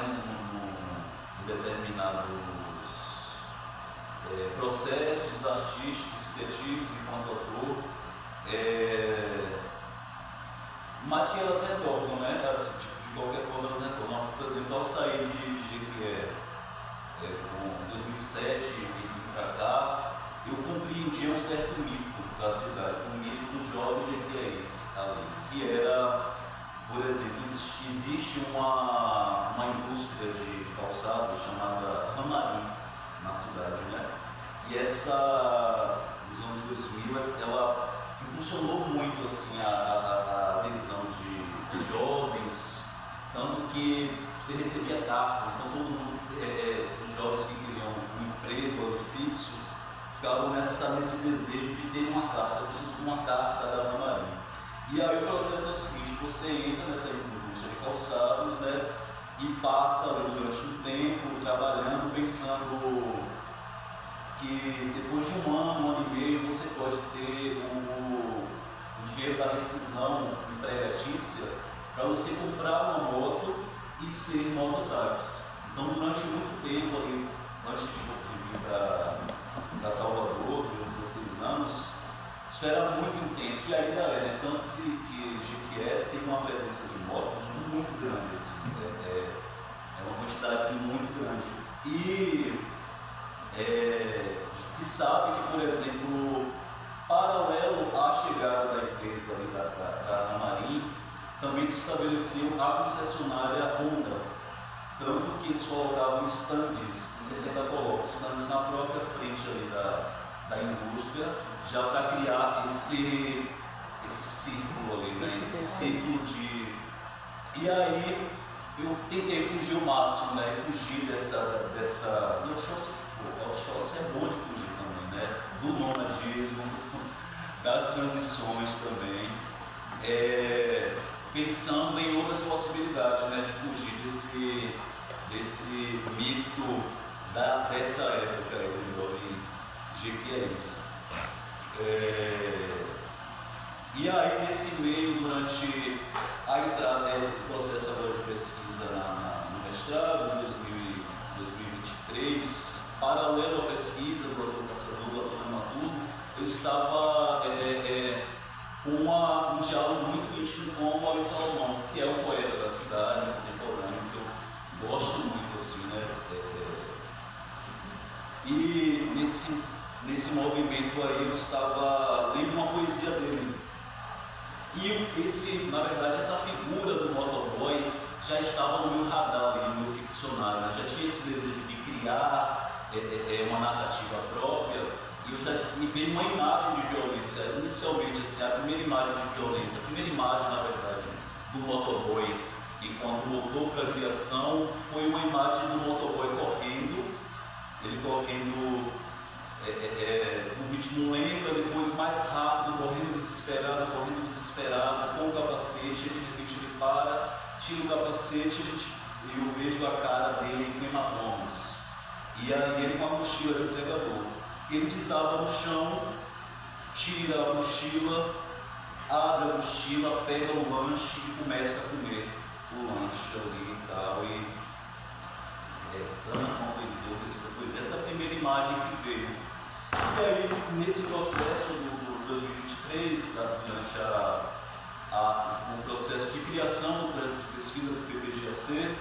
determinados processos artísticos, criativos enquanto ator, mas que elas retornam, né? De qualquer forma elas retornam. Por exemplo, ao sair de Jequié, em 2007 e vim para cá, eu compreendi um certo mito da cidade, um mito do jovem jequiéense ali, que era, por exemplo, existe uma indústria de calçado chamada Ramarim na cidade, né? E essa, nos anos 2000, ela impulsionou muito assim, a visão de jovens, tanto que você recebia cartas, então todo mundo, os jovens que queriam um emprego fixo, ficavam nesse desejo de ter uma carta, eu preciso de uma carta da Ramarim. E aí o processo é o seguinte, você entra nessa indústria de calçados, né, e passa durante um tempo trabalhando, pensando que depois de um ano e meio, você pode ter o dinheiro da rescisão empregatícia para você comprar uma moto e ser mototáxi. Então, durante muito tempo, ali, antes de vir para Salvador, durante 16 anos, isso era muito intenso e ainda é, né? Tanto que Jequié tem uma presença de motos muito grande, assim, é uma quantidade muito grande. E se sabe que, por exemplo, paralelo à chegada da empresa ali da Ramarim, também se estabeleceu a concessionária Honda, tanto que eles colocavam stands, não sei se ainda colocam, stands na própria frente ali da indústria, já para criar esse círculo ali, né? Esse círculo de... E aí eu tentei fugir o máximo, né? Fugir dessa... E o Oxóssi é bom de fugir também, né? Do nomadismo, das transições também, pensando em outras possibilidades, né? De fugir desse mito dessa época aí do jovem jequiéense. E aí, nesse meio, durante a entrada do processo agora de pesquisa no mestrado, em 2023, paralelo à pesquisa do ator caçador, do ator dramaturgo, eu estava com um diálogo muito íntimo com o Maurício Salomão, que é um poeta da cidade, contemporâneo, que eu gosto muito, assim, né? E nesse movimento aí eu estava lendo uma poesia dele. E na verdade, essa figura do motoboy já estava no meu radar, no meu ficcionário, né? Já tinha esse desejo de criar uma narrativa própria, e eu já me veio uma imagem de violência. Inicialmente, assim, a primeira imagem de violência, a primeira imagem, na verdade, do motoboy, enquanto voltou para a criação, foi uma imagem do motoboy correndo, ele correndo no ritmo lento, depois mais rápido, correndo desesperado, com o capacete, de repente ele para, tira o capacete e eu vejo a cara dele com hematomas. E aí ele com a mochila de entregador. Ele desaba no chão, tira a mochila, abre a mochila, pega o lanche e começa a comer o lanche ali e tal. Uma poesia, essa é a primeira imagem que veio. E aí, nesse processo do 2023, durante o processo de criação do projeto de pesquisa do PPGAC,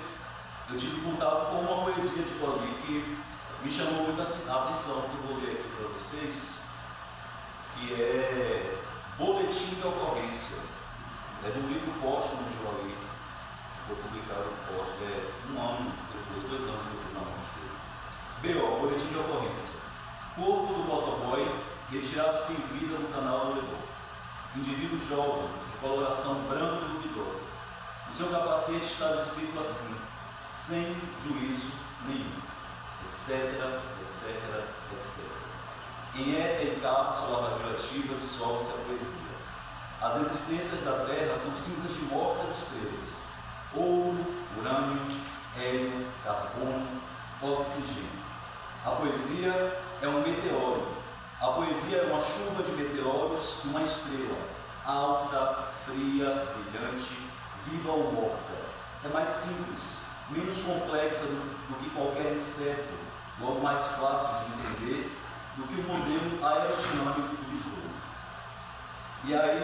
eu tive contato com uma poesia de Joali que me chamou muito a atenção, que eu vou ler aqui para vocês, que é Boletim de Ocorrência. É do livro póstumo de Joali, foi publicado póstumo, 1 ano depois, 2 anos depois da morte dele. BO, Boletim de Ocorrência. Corpo do motoboy retirado sem vida no canal do Leblon. Indivíduo jovem, de coloração branca e duvidosa. No seu capacete estava escrito assim: sem juízo nenhum, etc. Em éter e cápsula radioativa dissolve-se a poesia. As existências da Terra são cinzas de mortas estrelas: ouro, urânio, hélio, carbono, oxigênio. A poesia é um meteoro. A poesia é uma chuva de meteoros e uma estrela. alta, fria, brilhante, viva ou morta. É mais simples, menos complexa do que qualquer inseto, logo mais fácil de entender do que o modelo aerodinâmico do besouro. E aí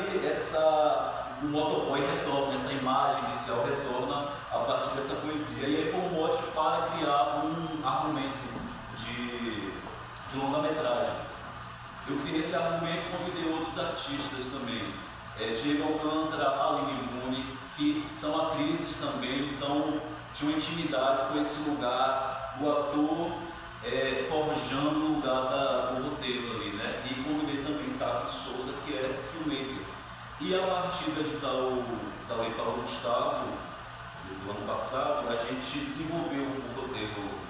o motoboy retorna, essa imagem inicial retorna a partir dessa poesia. E aí foi um mote para criar um argumento de longa-metragem. Eu criei esse argumento e convidei outros artistas também. Diego Alcântara, Aline Mune, que são atrizes também, então tinha uma intimidade com esse lugar, o ator forjando o lugar do roteiro ali, né? E convidei também Tato Souza, que é filmmaker. E a partir da Lei Paulo Gustavo, do ano passado, a gente desenvolveu um roteiro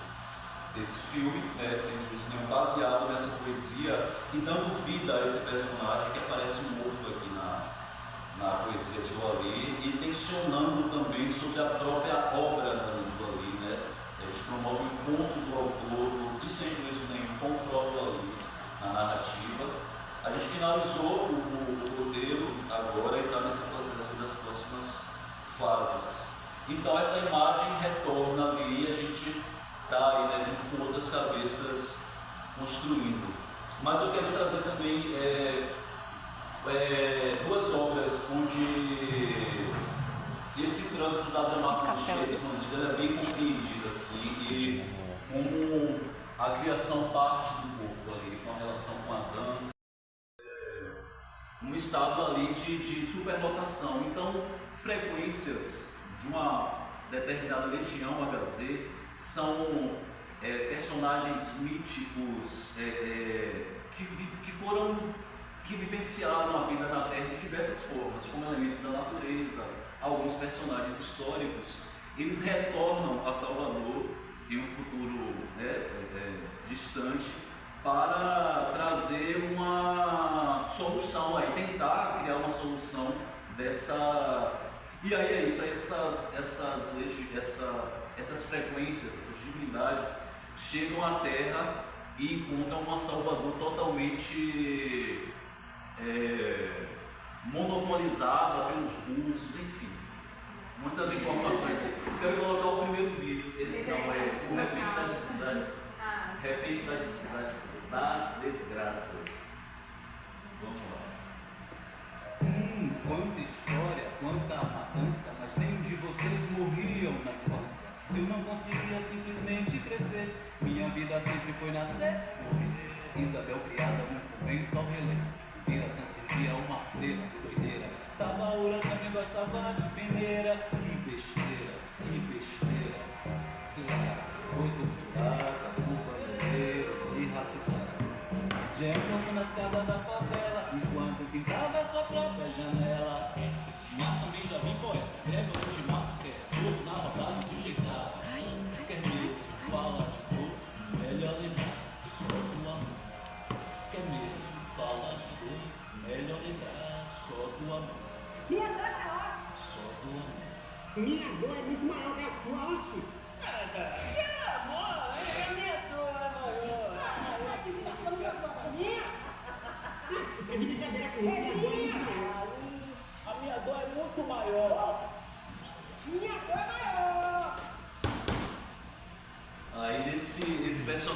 desse filme, né, sem juízo nenhum, baseado nessa poesia e dando vida a esse personagem que aparece morto aqui na poesia de Joali e tensionando também sobre a própria obra da Joali, né? A gente promove o encontro do autor, de sem juízo nenhum, com o próprio Joali na narrativa. A gente finalizou o roteiro agora e está nesse processo das próximas fases. Então essa imagem retorna ali e a gente está aí, né, junto com outras cabeças construindo. Mas eu quero trazer também duas obras onde esse trânsito da dramaturgia escondida é bem compreendido assim, e como a criação parte do corpo ali, com a relação com a dança, um estado ali de superlotação. Então, frequências de uma determinada legião HZ são personagens míticos que vivenciaram a vida na Terra de diversas formas, como elementos da natureza, alguns personagens históricos. Eles retornam a Salvador em um futuro distante para trazer uma solução, aí, tentar criar uma solução dessa. E aí é isso, essas frequências, essas divindades chegam à Terra e encontram uma Salvador totalmente monopolizada pelos russos, enfim. Muitas informações. Eu quero colocar o primeiro vídeo, esse não é o Repente das Desgraças. Vamos lá. Quanta história, quanta matança, mas nenhum de vocês morriam na infância. Eu não conseguia simplesmente crescer, minha vida sempre foi nascer, morrer. Isabel criada num convento ao relento, Piratã servia uma freira doideira. Tabaúra também gostava de peneira, que besteira, que besteira. Silara foi torturada por bandeiros e raptada. Já enquanto na escada da favela, enquanto pintava sua própria janela. Mas também já vi poeta, grega de matos, que é todos na rodada sujeitado. Quer mesmo fala de dor, melhor lembrar só do amor. Quer mesmo fala de dor, melhor lembrar só do amor. Minha dor é maior. Só do amor. Minha dor é muito maior que a sua, oxe. Que amor, minha dor é maior. Essa dívida foi minha dor. Minha? É de brincadeira comigo, minha dor é muito maior. A minha dor é muito maior. Minha dor é maior. Aí esse personagem.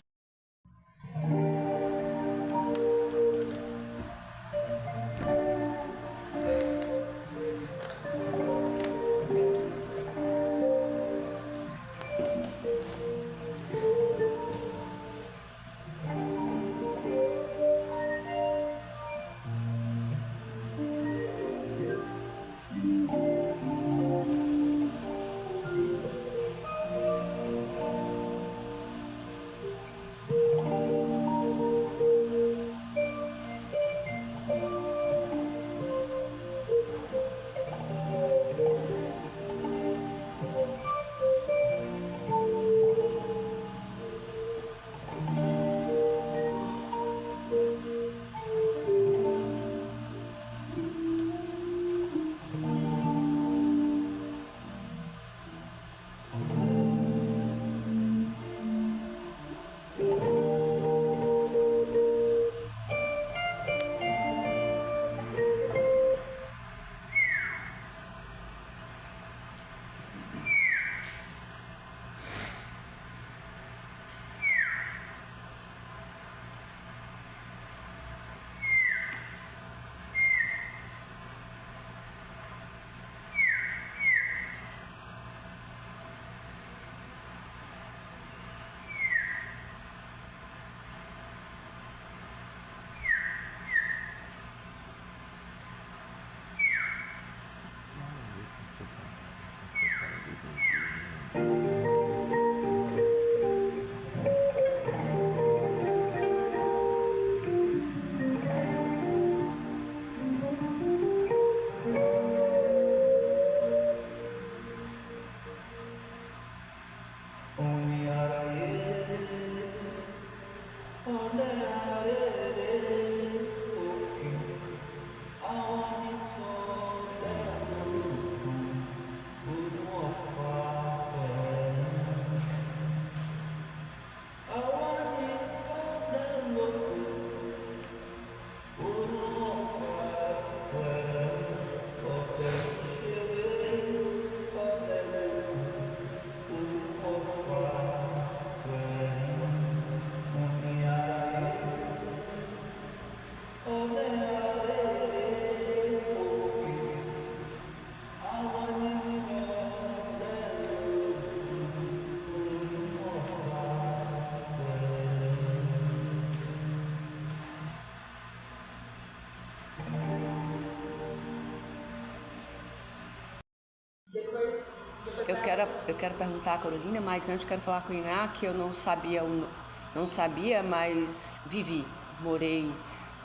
quero perguntar à Carolina, mas antes eu quero falar com a Iná que eu não sabia, mas vivi. Morei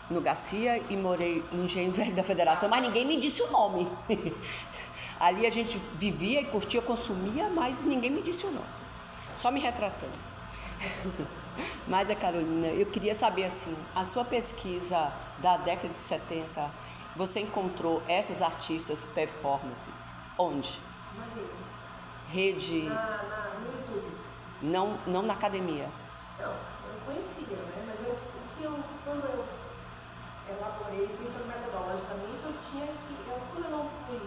no Garcia e morei no Engenho Velho da Federação, mas ninguém me disse o nome. Ali a gente vivia e curtia, consumia, mas ninguém me disse o nome. Só me retratando. Mas, Carolina, eu queria saber assim, a sua pesquisa da década de 70, você encontrou essas artistas performance onde? Na rede. Rede? No YouTube. Não na academia? Não, eu conhecia, né? Mas quando eu elaborei, pensando metodologicamente, como eu não fui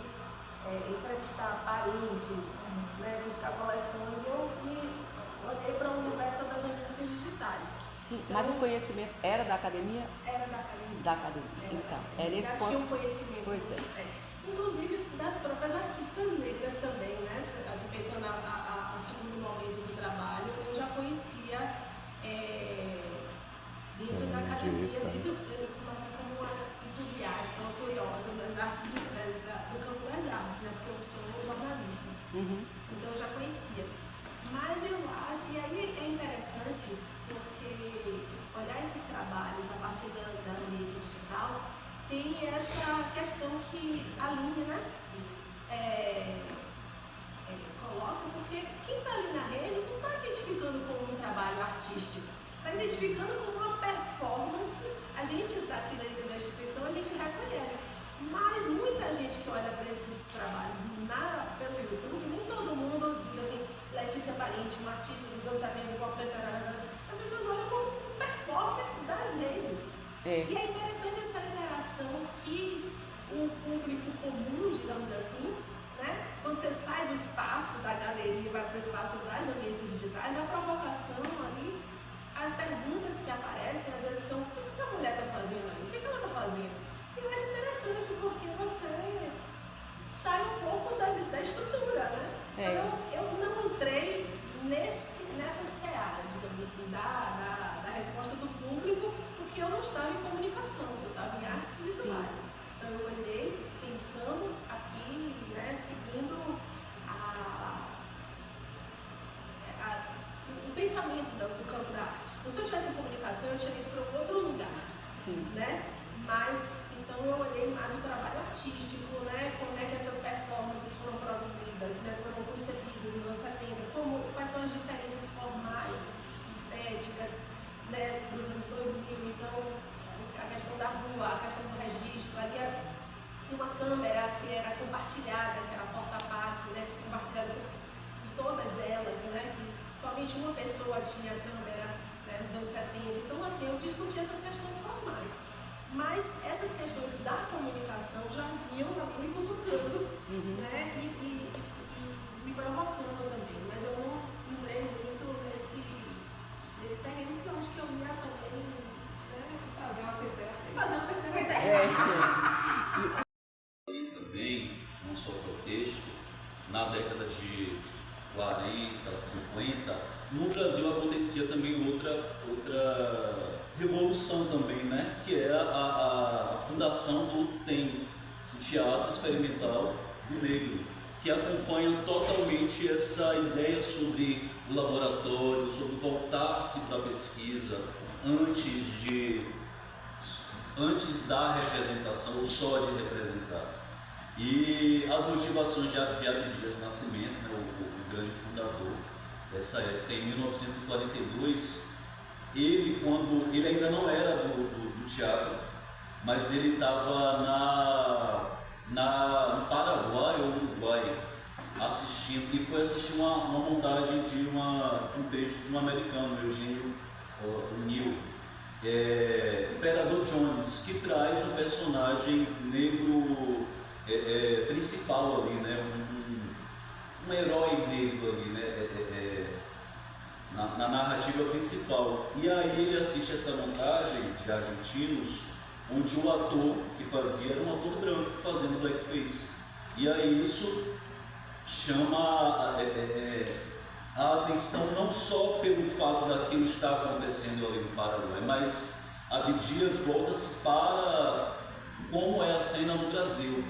entrevistar parentes, né, buscar coleções, eu me olhei para o universo das agências digitais. Sim, então, mas o conhecimento era da academia? Era da academia. Da academia, então. Era esse já ponto. tinha um conhecimento. Pois é. Inclusive das próprias artistas negras também, né? Assim, pensando a segundo momento do trabalho, eu já conhecia dentro da academia, assim, como uma entusiasta, uma curiosa das artes, do campo das artes, né? Porque eu sou jornalista. Então eu já conhecia. Mas eu acho, e aí é interessante, porque olhar esses trabalhos a partir da ambiência digital tem essa questão que a linha, né, coloca, porque quem está ali na rede não está identificando como um trabalho artístico, está identificando como uma performance. A gente está aqui dentro da instituição, a gente reconhece, mas muita gente que olha para esses trabalhos pelo YouTube, nem todo mundo diz assim, Letícia Parente, uma artista dos anos 70, as pessoas olham como performer das redes. E é interessante essa interação que o público comum, digamos assim, né? Quando você sai do espaço da galeria e vai para o espaço das ambiências digitais, a provocação ali, as perguntas que aparecem, às vezes são: o que essa mulher está fazendo ali? O que ela está fazendo? E eu acho interessante porque você sai um pouco da estrutura, né? Então, eu não entrei nessa seara, digamos assim, da resposta do público, porque eu não estava em comunicação, eu estava em artes visuais. Sim. Então eu olhei pensando aqui, né, seguindo o pensamento do campo da arte. Então se eu tivesse em comunicação, eu tinha ido para outro lugar. Sim. Né? Mas, então eu olhei mais o trabalho artístico, né, como é que essas performances foram produzidas, né, foram concebidas nos anos 70, quais são as diferenças formais, estéticas, né, dos anos 2000, então a questão da rua, a questão do registro, ali tem uma câmera que era compartilhada, que era a porta-pac, né, compartilhada por todas elas, né, que somente uma pessoa tinha câmera, né, nos anos 70, então assim, eu discuti essas questões formais, mas essas questões da comunicação já vinham me cutucando, né, e me provocando também, mas eu não entrei muito nesse terreno, porque eu acho que eu ia também, né, fazer uma terceira terra. E também, não só protesto, na década de 40, 50, no Brasil acontecia também outra revolução também, né? Que é a fundação do TEM, o Teatro Experimental do Negro, que acompanha totalmente essa ideia sobre o laboratório, sobre voltar-se para a pesquisa antes da representação, ou só de representar. E as motivações de Abdias do Nascimento, né, o grande fundador dessa época, em 1942, ele ainda não era do teatro, mas ele estava no Paraguai ou Uruguai assistindo, e foi assistir uma montagem de um texto de um americano, Eugênio O'Neill, Imperador Jones, que traz um personagem negro principal ali, né? Um herói negro ali, né? Na narrativa principal. E aí ele assiste essa montagem de argentinos, onde o ator que fazia era um ator branco fazendo blackface. E aí isso chama a atenção não só pelo fato daquilo estar acontecendo ali no Paraguai, mas Abdias volta-se para como é a cena no Brasil,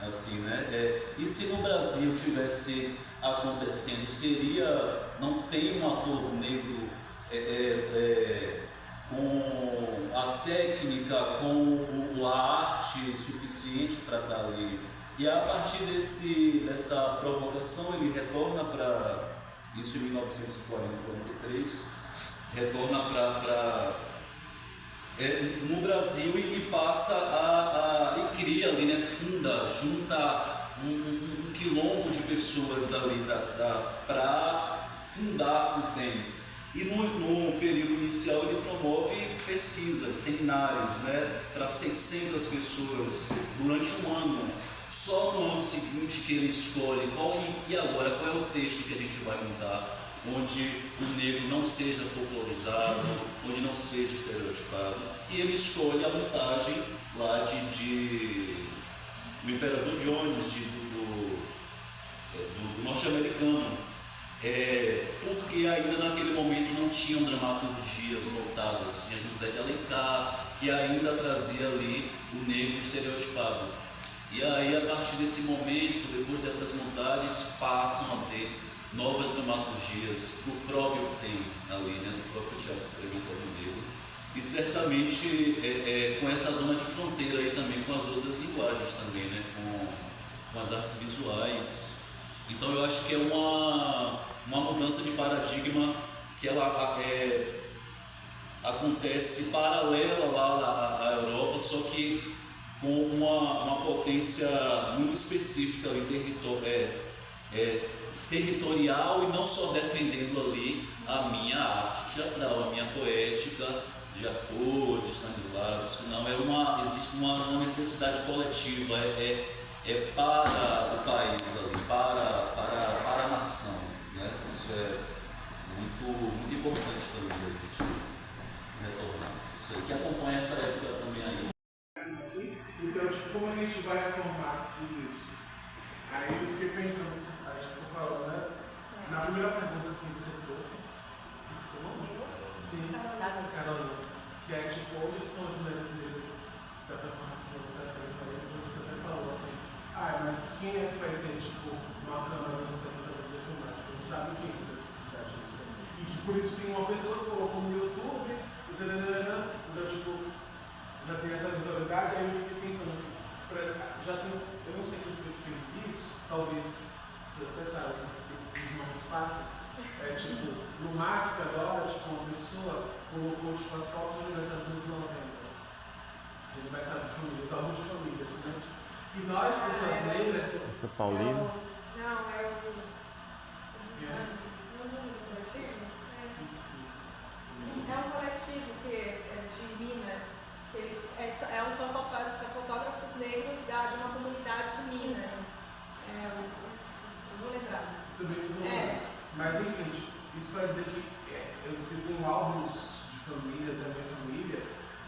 assim, né? E se no Brasil tivesse acontecendo. Não tem um ator negro com a técnica, com a arte suficiente para estar ali. E a partir dessa provocação ele retorna para, isso em 1943, retorna no Brasil e passa e cria ali, né, junta um quilombo de pessoas ali para fundar o TEM. E no período inicial ele promove pesquisas, seminários, né, para 600 pessoas durante um ano. Só no ano seguinte que ele escolhe e agora qual é o texto que a gente vai montar, onde o negro não seja folclorizado, onde não seja estereotipado. E ele escolhe a montagem lá do Imperador Jones, do norte-americano, porque ainda naquele momento não tinham dramaturgias voltadas. Tinha José de Alencar, que ainda trazia ali o negro estereotipado. E aí, a partir desse momento, depois dessas montagens, passam a ter novas dramaturgias, o próprio tem ali, né, do próprio teatro experimental negro, e certamente com essa zona de fronteira aí também com as outras linguagens também, né, com as artes visuais. Então eu acho que é uma mudança de paradigma que ela acontece paralela lá à Europa, só que com uma potência muito específica ali, territorial, e não só defendendo ali a minha arte teatral, a minha poética de ator, de Stanislavski. Não, existe uma necessidade coletiva, para o país ali, para a nação, né? Isso é muito importante também a gente retornar. Isso aí que acompanha essa época também aí. Então, como a gente vai reformar tudo isso? Aí eu fiquei pensando nisso, a gente ficou falando, né? Na primeira pergunta que você trouxe, esse nome? Sim, Carolina, que é tipo, onde são as mulheres negras da performance do século XX? Depois você até falou assim, mas quem é que vai ter, tipo, uma câmera no século XX de filmar? Tipo, não sabe quem tem necessidade disso. E que por isso tem uma pessoa que colocou no YouTube, então, tipo, já tem essa visualidade, aí eu fiquei pensando assim, eu não sei quem foi que fez isso, talvez você até saiba que você tem os nomes fáceis, tipo, no Máscara agora, tipo, uma pessoa colocou tipo, as fotos do aniversário dos anos 90, do aniversário de família, os álbuns de família, assim, né? E nós, pessoas negras... O Paulino? Não, é o... É um coletivo que é de Minas, que eles são fotógrafos negros de uma comunidade de Minas. Não vou lembrar. Mas enfim, isso vai dizer que eu tenho álbuns de família, da minha família,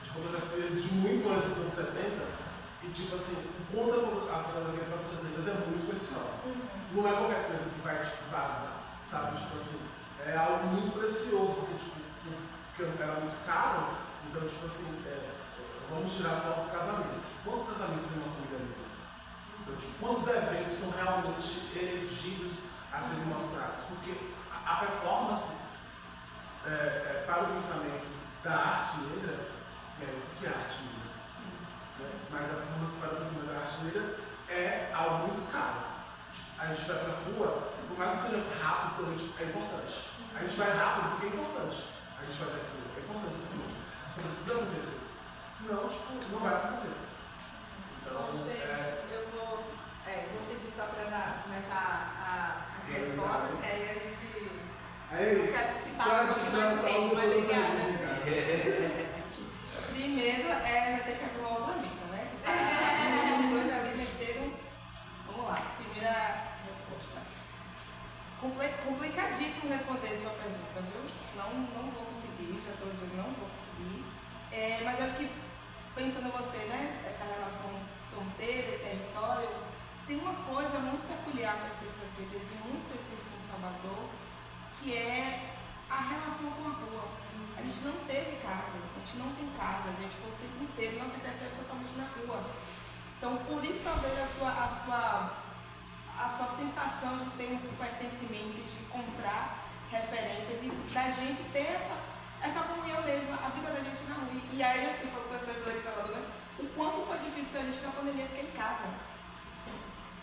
de fotografias de muito antes dos anos 70, e tipo assim, o quanto a fotografia para pessoas negras é muito pessoal. Não é qualquer coisa que vai tipo, vazar, sabe? Tipo assim, é algo muito precioso, porque era muito caro, então tipo assim, vamos tirar foto do casamento. Quantos casamentos tem uma família negra? Então, tipo, quantos eventos são realmente elegidos a serem mostrados? Porque a performance para o pensamento da arte negra, o que é arte negra? Mas a performance para o pensamento da arte negra é algo muito caro. A gente vai para a rua, por mais que seja rápido, também é importante. A gente vai rápido porque é importante. A gente faz aquilo, é importante assim. Isso precisa acontecer. Senão, tipo, não vai acontecer. Então, gente, eu vou pedir só para começar as respostas, que aí a gente se passa um pouquinho mais de tempo, mas obrigada. Primeiro vai ter que arrumar outra mesa, né? Os dois ali meteram. Vamos lá, primeira resposta. Complicadíssimo responder sua pergunta, viu? Não vou conseguir, já estou dizendo não vou conseguir. Mas acho que, pensando você, né, essa relação fronteira e território, tem uma coisa muito peculiar com as pessoas pretas, e muito específica em Salvador, que é a relação com a rua. A gente não teve casas, a gente não tem casas, a gente foi o tempo inteiro, nossa criação é totalmente na rua. Então, por isso, talvez a a sua sensação de ter um pertencimento, de encontrar referências e da gente ter essa comunhão mesmo, a vida da gente na rua. E aí, assim, falando das pessoas aqui falando, né? O quanto foi difícil pra gente na pandemia ficar em casa.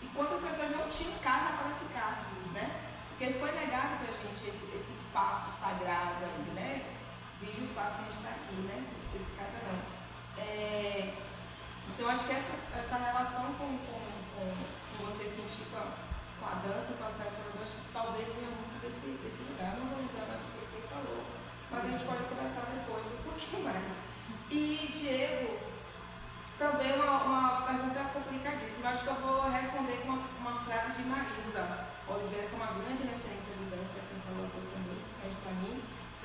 E quantas pessoas não tinham casa para ficar, né? Porque foi negado pra gente esse espaço sagrado aí, né? Vive o espaço que a gente está aqui, né? Esse casarão. Então, acho que essa relação com você sentir com a dança, com a cidade de Salvador, acho que talvez venha muito desse lugar. Não vou entrar mais no que você falou, mas a gente pode conversar depois um pouquinho mais. E, Diego, também uma pergunta complicadíssima. Acho que eu vou responder com uma frase de Marilza Oliveira, que é uma grande referência de dança aqui em Salvador também, principalmente para mim.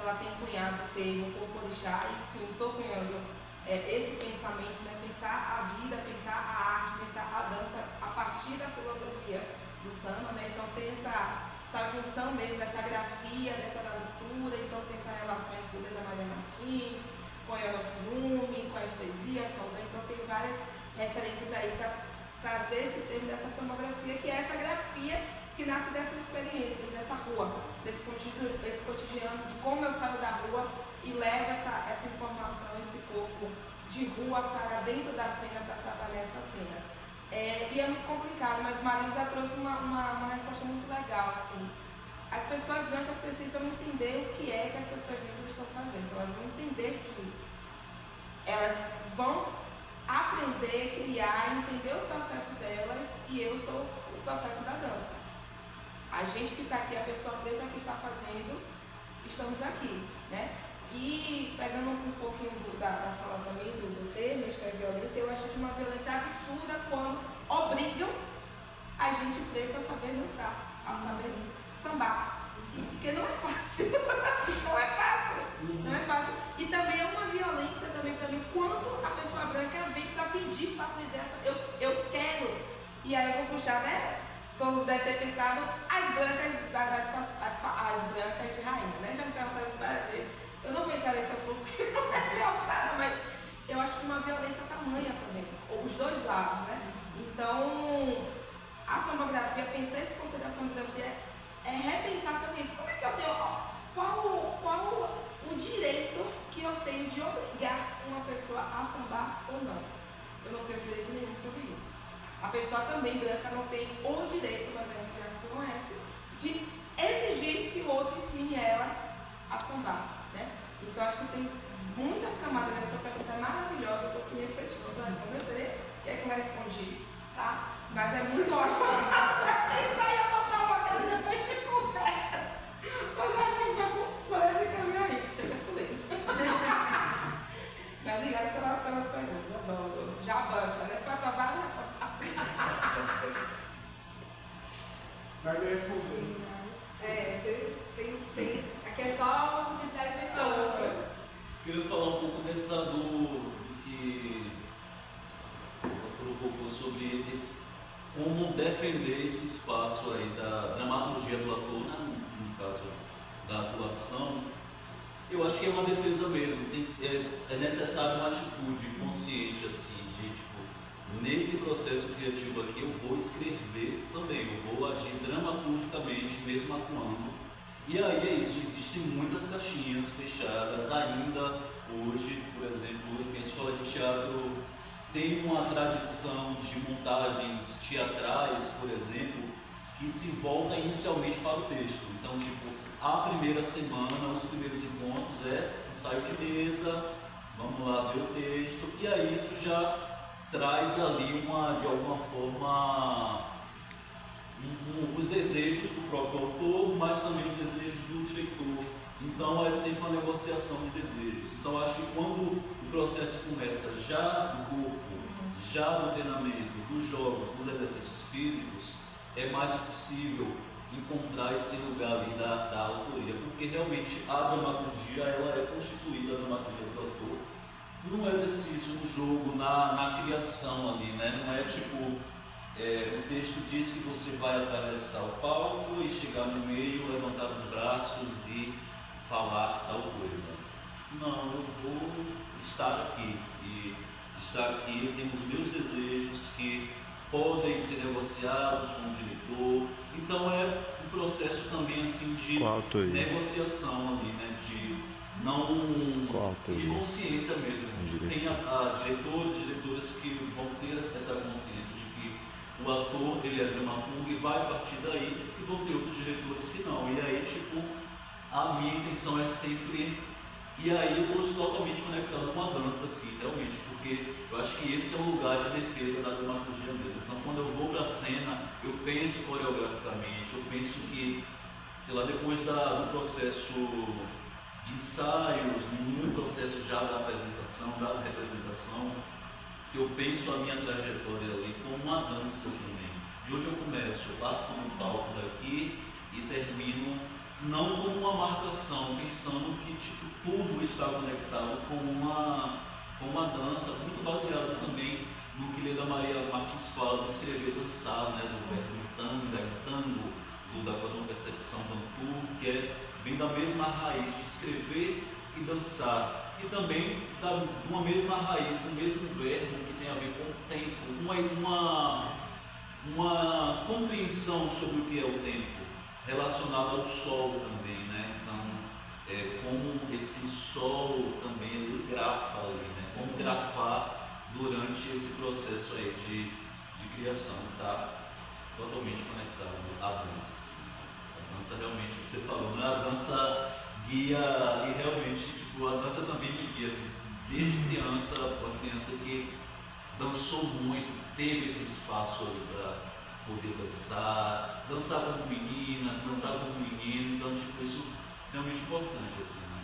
Ela tem cunhado o termo corpo orixá, e sim, estou cunhando esse pensamento, né? Pensar a vida, pensar a arte, pensar a dança a partir da filosofia do samba, né? Então tem essa junção mesmo dessa grafia, dessa da leitura, então tem essa relação entre a da Maria Martins, com a Yola Kurume, com a Estesia, Soldan, então tem várias referências aí para trazer esse termo dessa samografia, que é essa grafia que nasce dessas experiências, dessa rua, desse cotidiano, de como eu saio da rua e levo essa informação, esse corpo de rua para dentro da cena, para trabalhar essa cena. E é muito complicado, mas Marilza trouxe uma resposta muito legal, assim. As pessoas brancas precisam entender o que é que as pessoas negras estão fazendo. Elas vão entender que elas vão aprender, criar, entender o processo delas, e eu sou o processo da dança. A gente que está aqui, a pessoa preta que está fazendo, estamos aqui, né? E pegando um pouquinho da fala também do termo, isto é violência, eu acho que uma violência absurda quando obrigam a gente preta a saber dançar, a saber sambar. Porque não é fácil. Não é fácil. Não é fácil. E também é uma violência também quando a pessoa branca vem para pedir para aprender essa. Eu quero. E aí eu vou puxar, né? Como deve ter pensado, as brancas as brancas de rainha, né? Já me perguntaram isso várias vezes. Eu não vou entrar nesse assunto porque não é engraçado, mas eu acho que uma violência tamanha também, ou os dois lados, né? Então, a samografia, pensar esse conceito da samografia é repensar também isso. Como é que eu tenho, qual o direito que eu tenho de obrigar uma pessoa a sambar ou não? Eu não tenho direito nenhum sobre isso. A pessoa também branca não tem o direito, mas a gente já conhece, de exigir que o outro ensine ela a sambar, né? Então acho que tem muitas camadas nessa pergunta maravilhosa, eu estou aqui refletindo para responder, você quer que eu respondi, tá? Mas é muito ótimo. Isso aí eu vou provocando e depois te conversa. Mas a gente vai por esse caminho aí, chega a ler. Mas obrigada pelas perguntas, já banca, né? Foi aprovado. Vai me responder. Você tem. Aqui é só a possibilidade de palavras. Queria falar um pouco dessa do que provocou sobre como defender esse espaço aí da dramaturgia do ator, né? No caso da atuação. Eu acho que é uma defesa mesmo. É necessário uma atitude consciente assim, de tipo, nesse processo criativo aqui eu vou escrever também, eu vou agir dramaturgicamente, mesmo atuando. E aí é isso, existem muitas caixinhas fechadas ainda hoje, por exemplo, a escola de teatro tem uma tradição de montagens teatrais, por exemplo, que se volta inicialmente para o texto. Então, tipo, a primeira semana, os primeiros encontros é ensaio de mesa, vamos lá ver o texto, e aí isso já traz ali de alguma forma, os desejos do próprio autor, mas também os desejos do diretor. Então é sempre uma negociação de desejos. Então acho que quando o processo começa já do corpo, já do treinamento, dos jogos, dos exercícios físicos, é mais possível encontrar esse lugar ali da autoria, porque realmente a dramaturgia ela é constituída, a dramaturgia do autor, no exercício, no jogo, na criação ali, né? Não é tipo, o texto diz que você vai atravessar o palco e chegar no meio, levantar os braços e falar tal coisa. Não, eu vou estar aqui, e estar aqui eu tenho os meus desejos que podem ser negociados com o diretor. Então é um processo também assim de negociação ali, né? De não de consciência mesmo. Tem diretores e diretoras que vão ter essa consciência de que o ator ele é dramaturgo e vai partir daí, e vão ter outros diretores que não. E aí, tipo, a minha intenção é sempre. E aí eu estou totalmente conectado com a dança, assim, realmente, porque eu acho que esse é o lugar de defesa da dramaturgia mesmo. Então, quando eu vou para a cena, eu penso coreograficamente, eu penso que, sei lá, depois do processo de ensaios, no processo já da apresentação, da representação, eu penso a minha trajetória ali como uma dança também. De onde eu começo, eu parto no palco daqui e termino não como uma marcação, pensando que tipo, tudo está conectado com uma dança, muito baseado também no que Leda Maria Martins fala de escrever dançar, né, do verbo tango, da cosmopercepção bantu, que vem da mesma raiz de escrever e dançar, e também de uma mesma raiz, do mesmo verbo que tem a ver com o tempo, uma compreensão sobre o que é o tempo, relacionado ao sol também, né? Então, como esse sol também ele grafa ali, né? Como grafar durante esse processo aí de criação, tá? Totalmente conectado à dança. Assim. A dança realmente, o que você falou, né? A dança guia e realmente, tipo, a dança também me guia, assim, desde criança, uma criança que dançou muito, teve esse espaço ali para poder dançar como meninas, dançar como menino, então tipo, isso é extremamente importante, assim, né?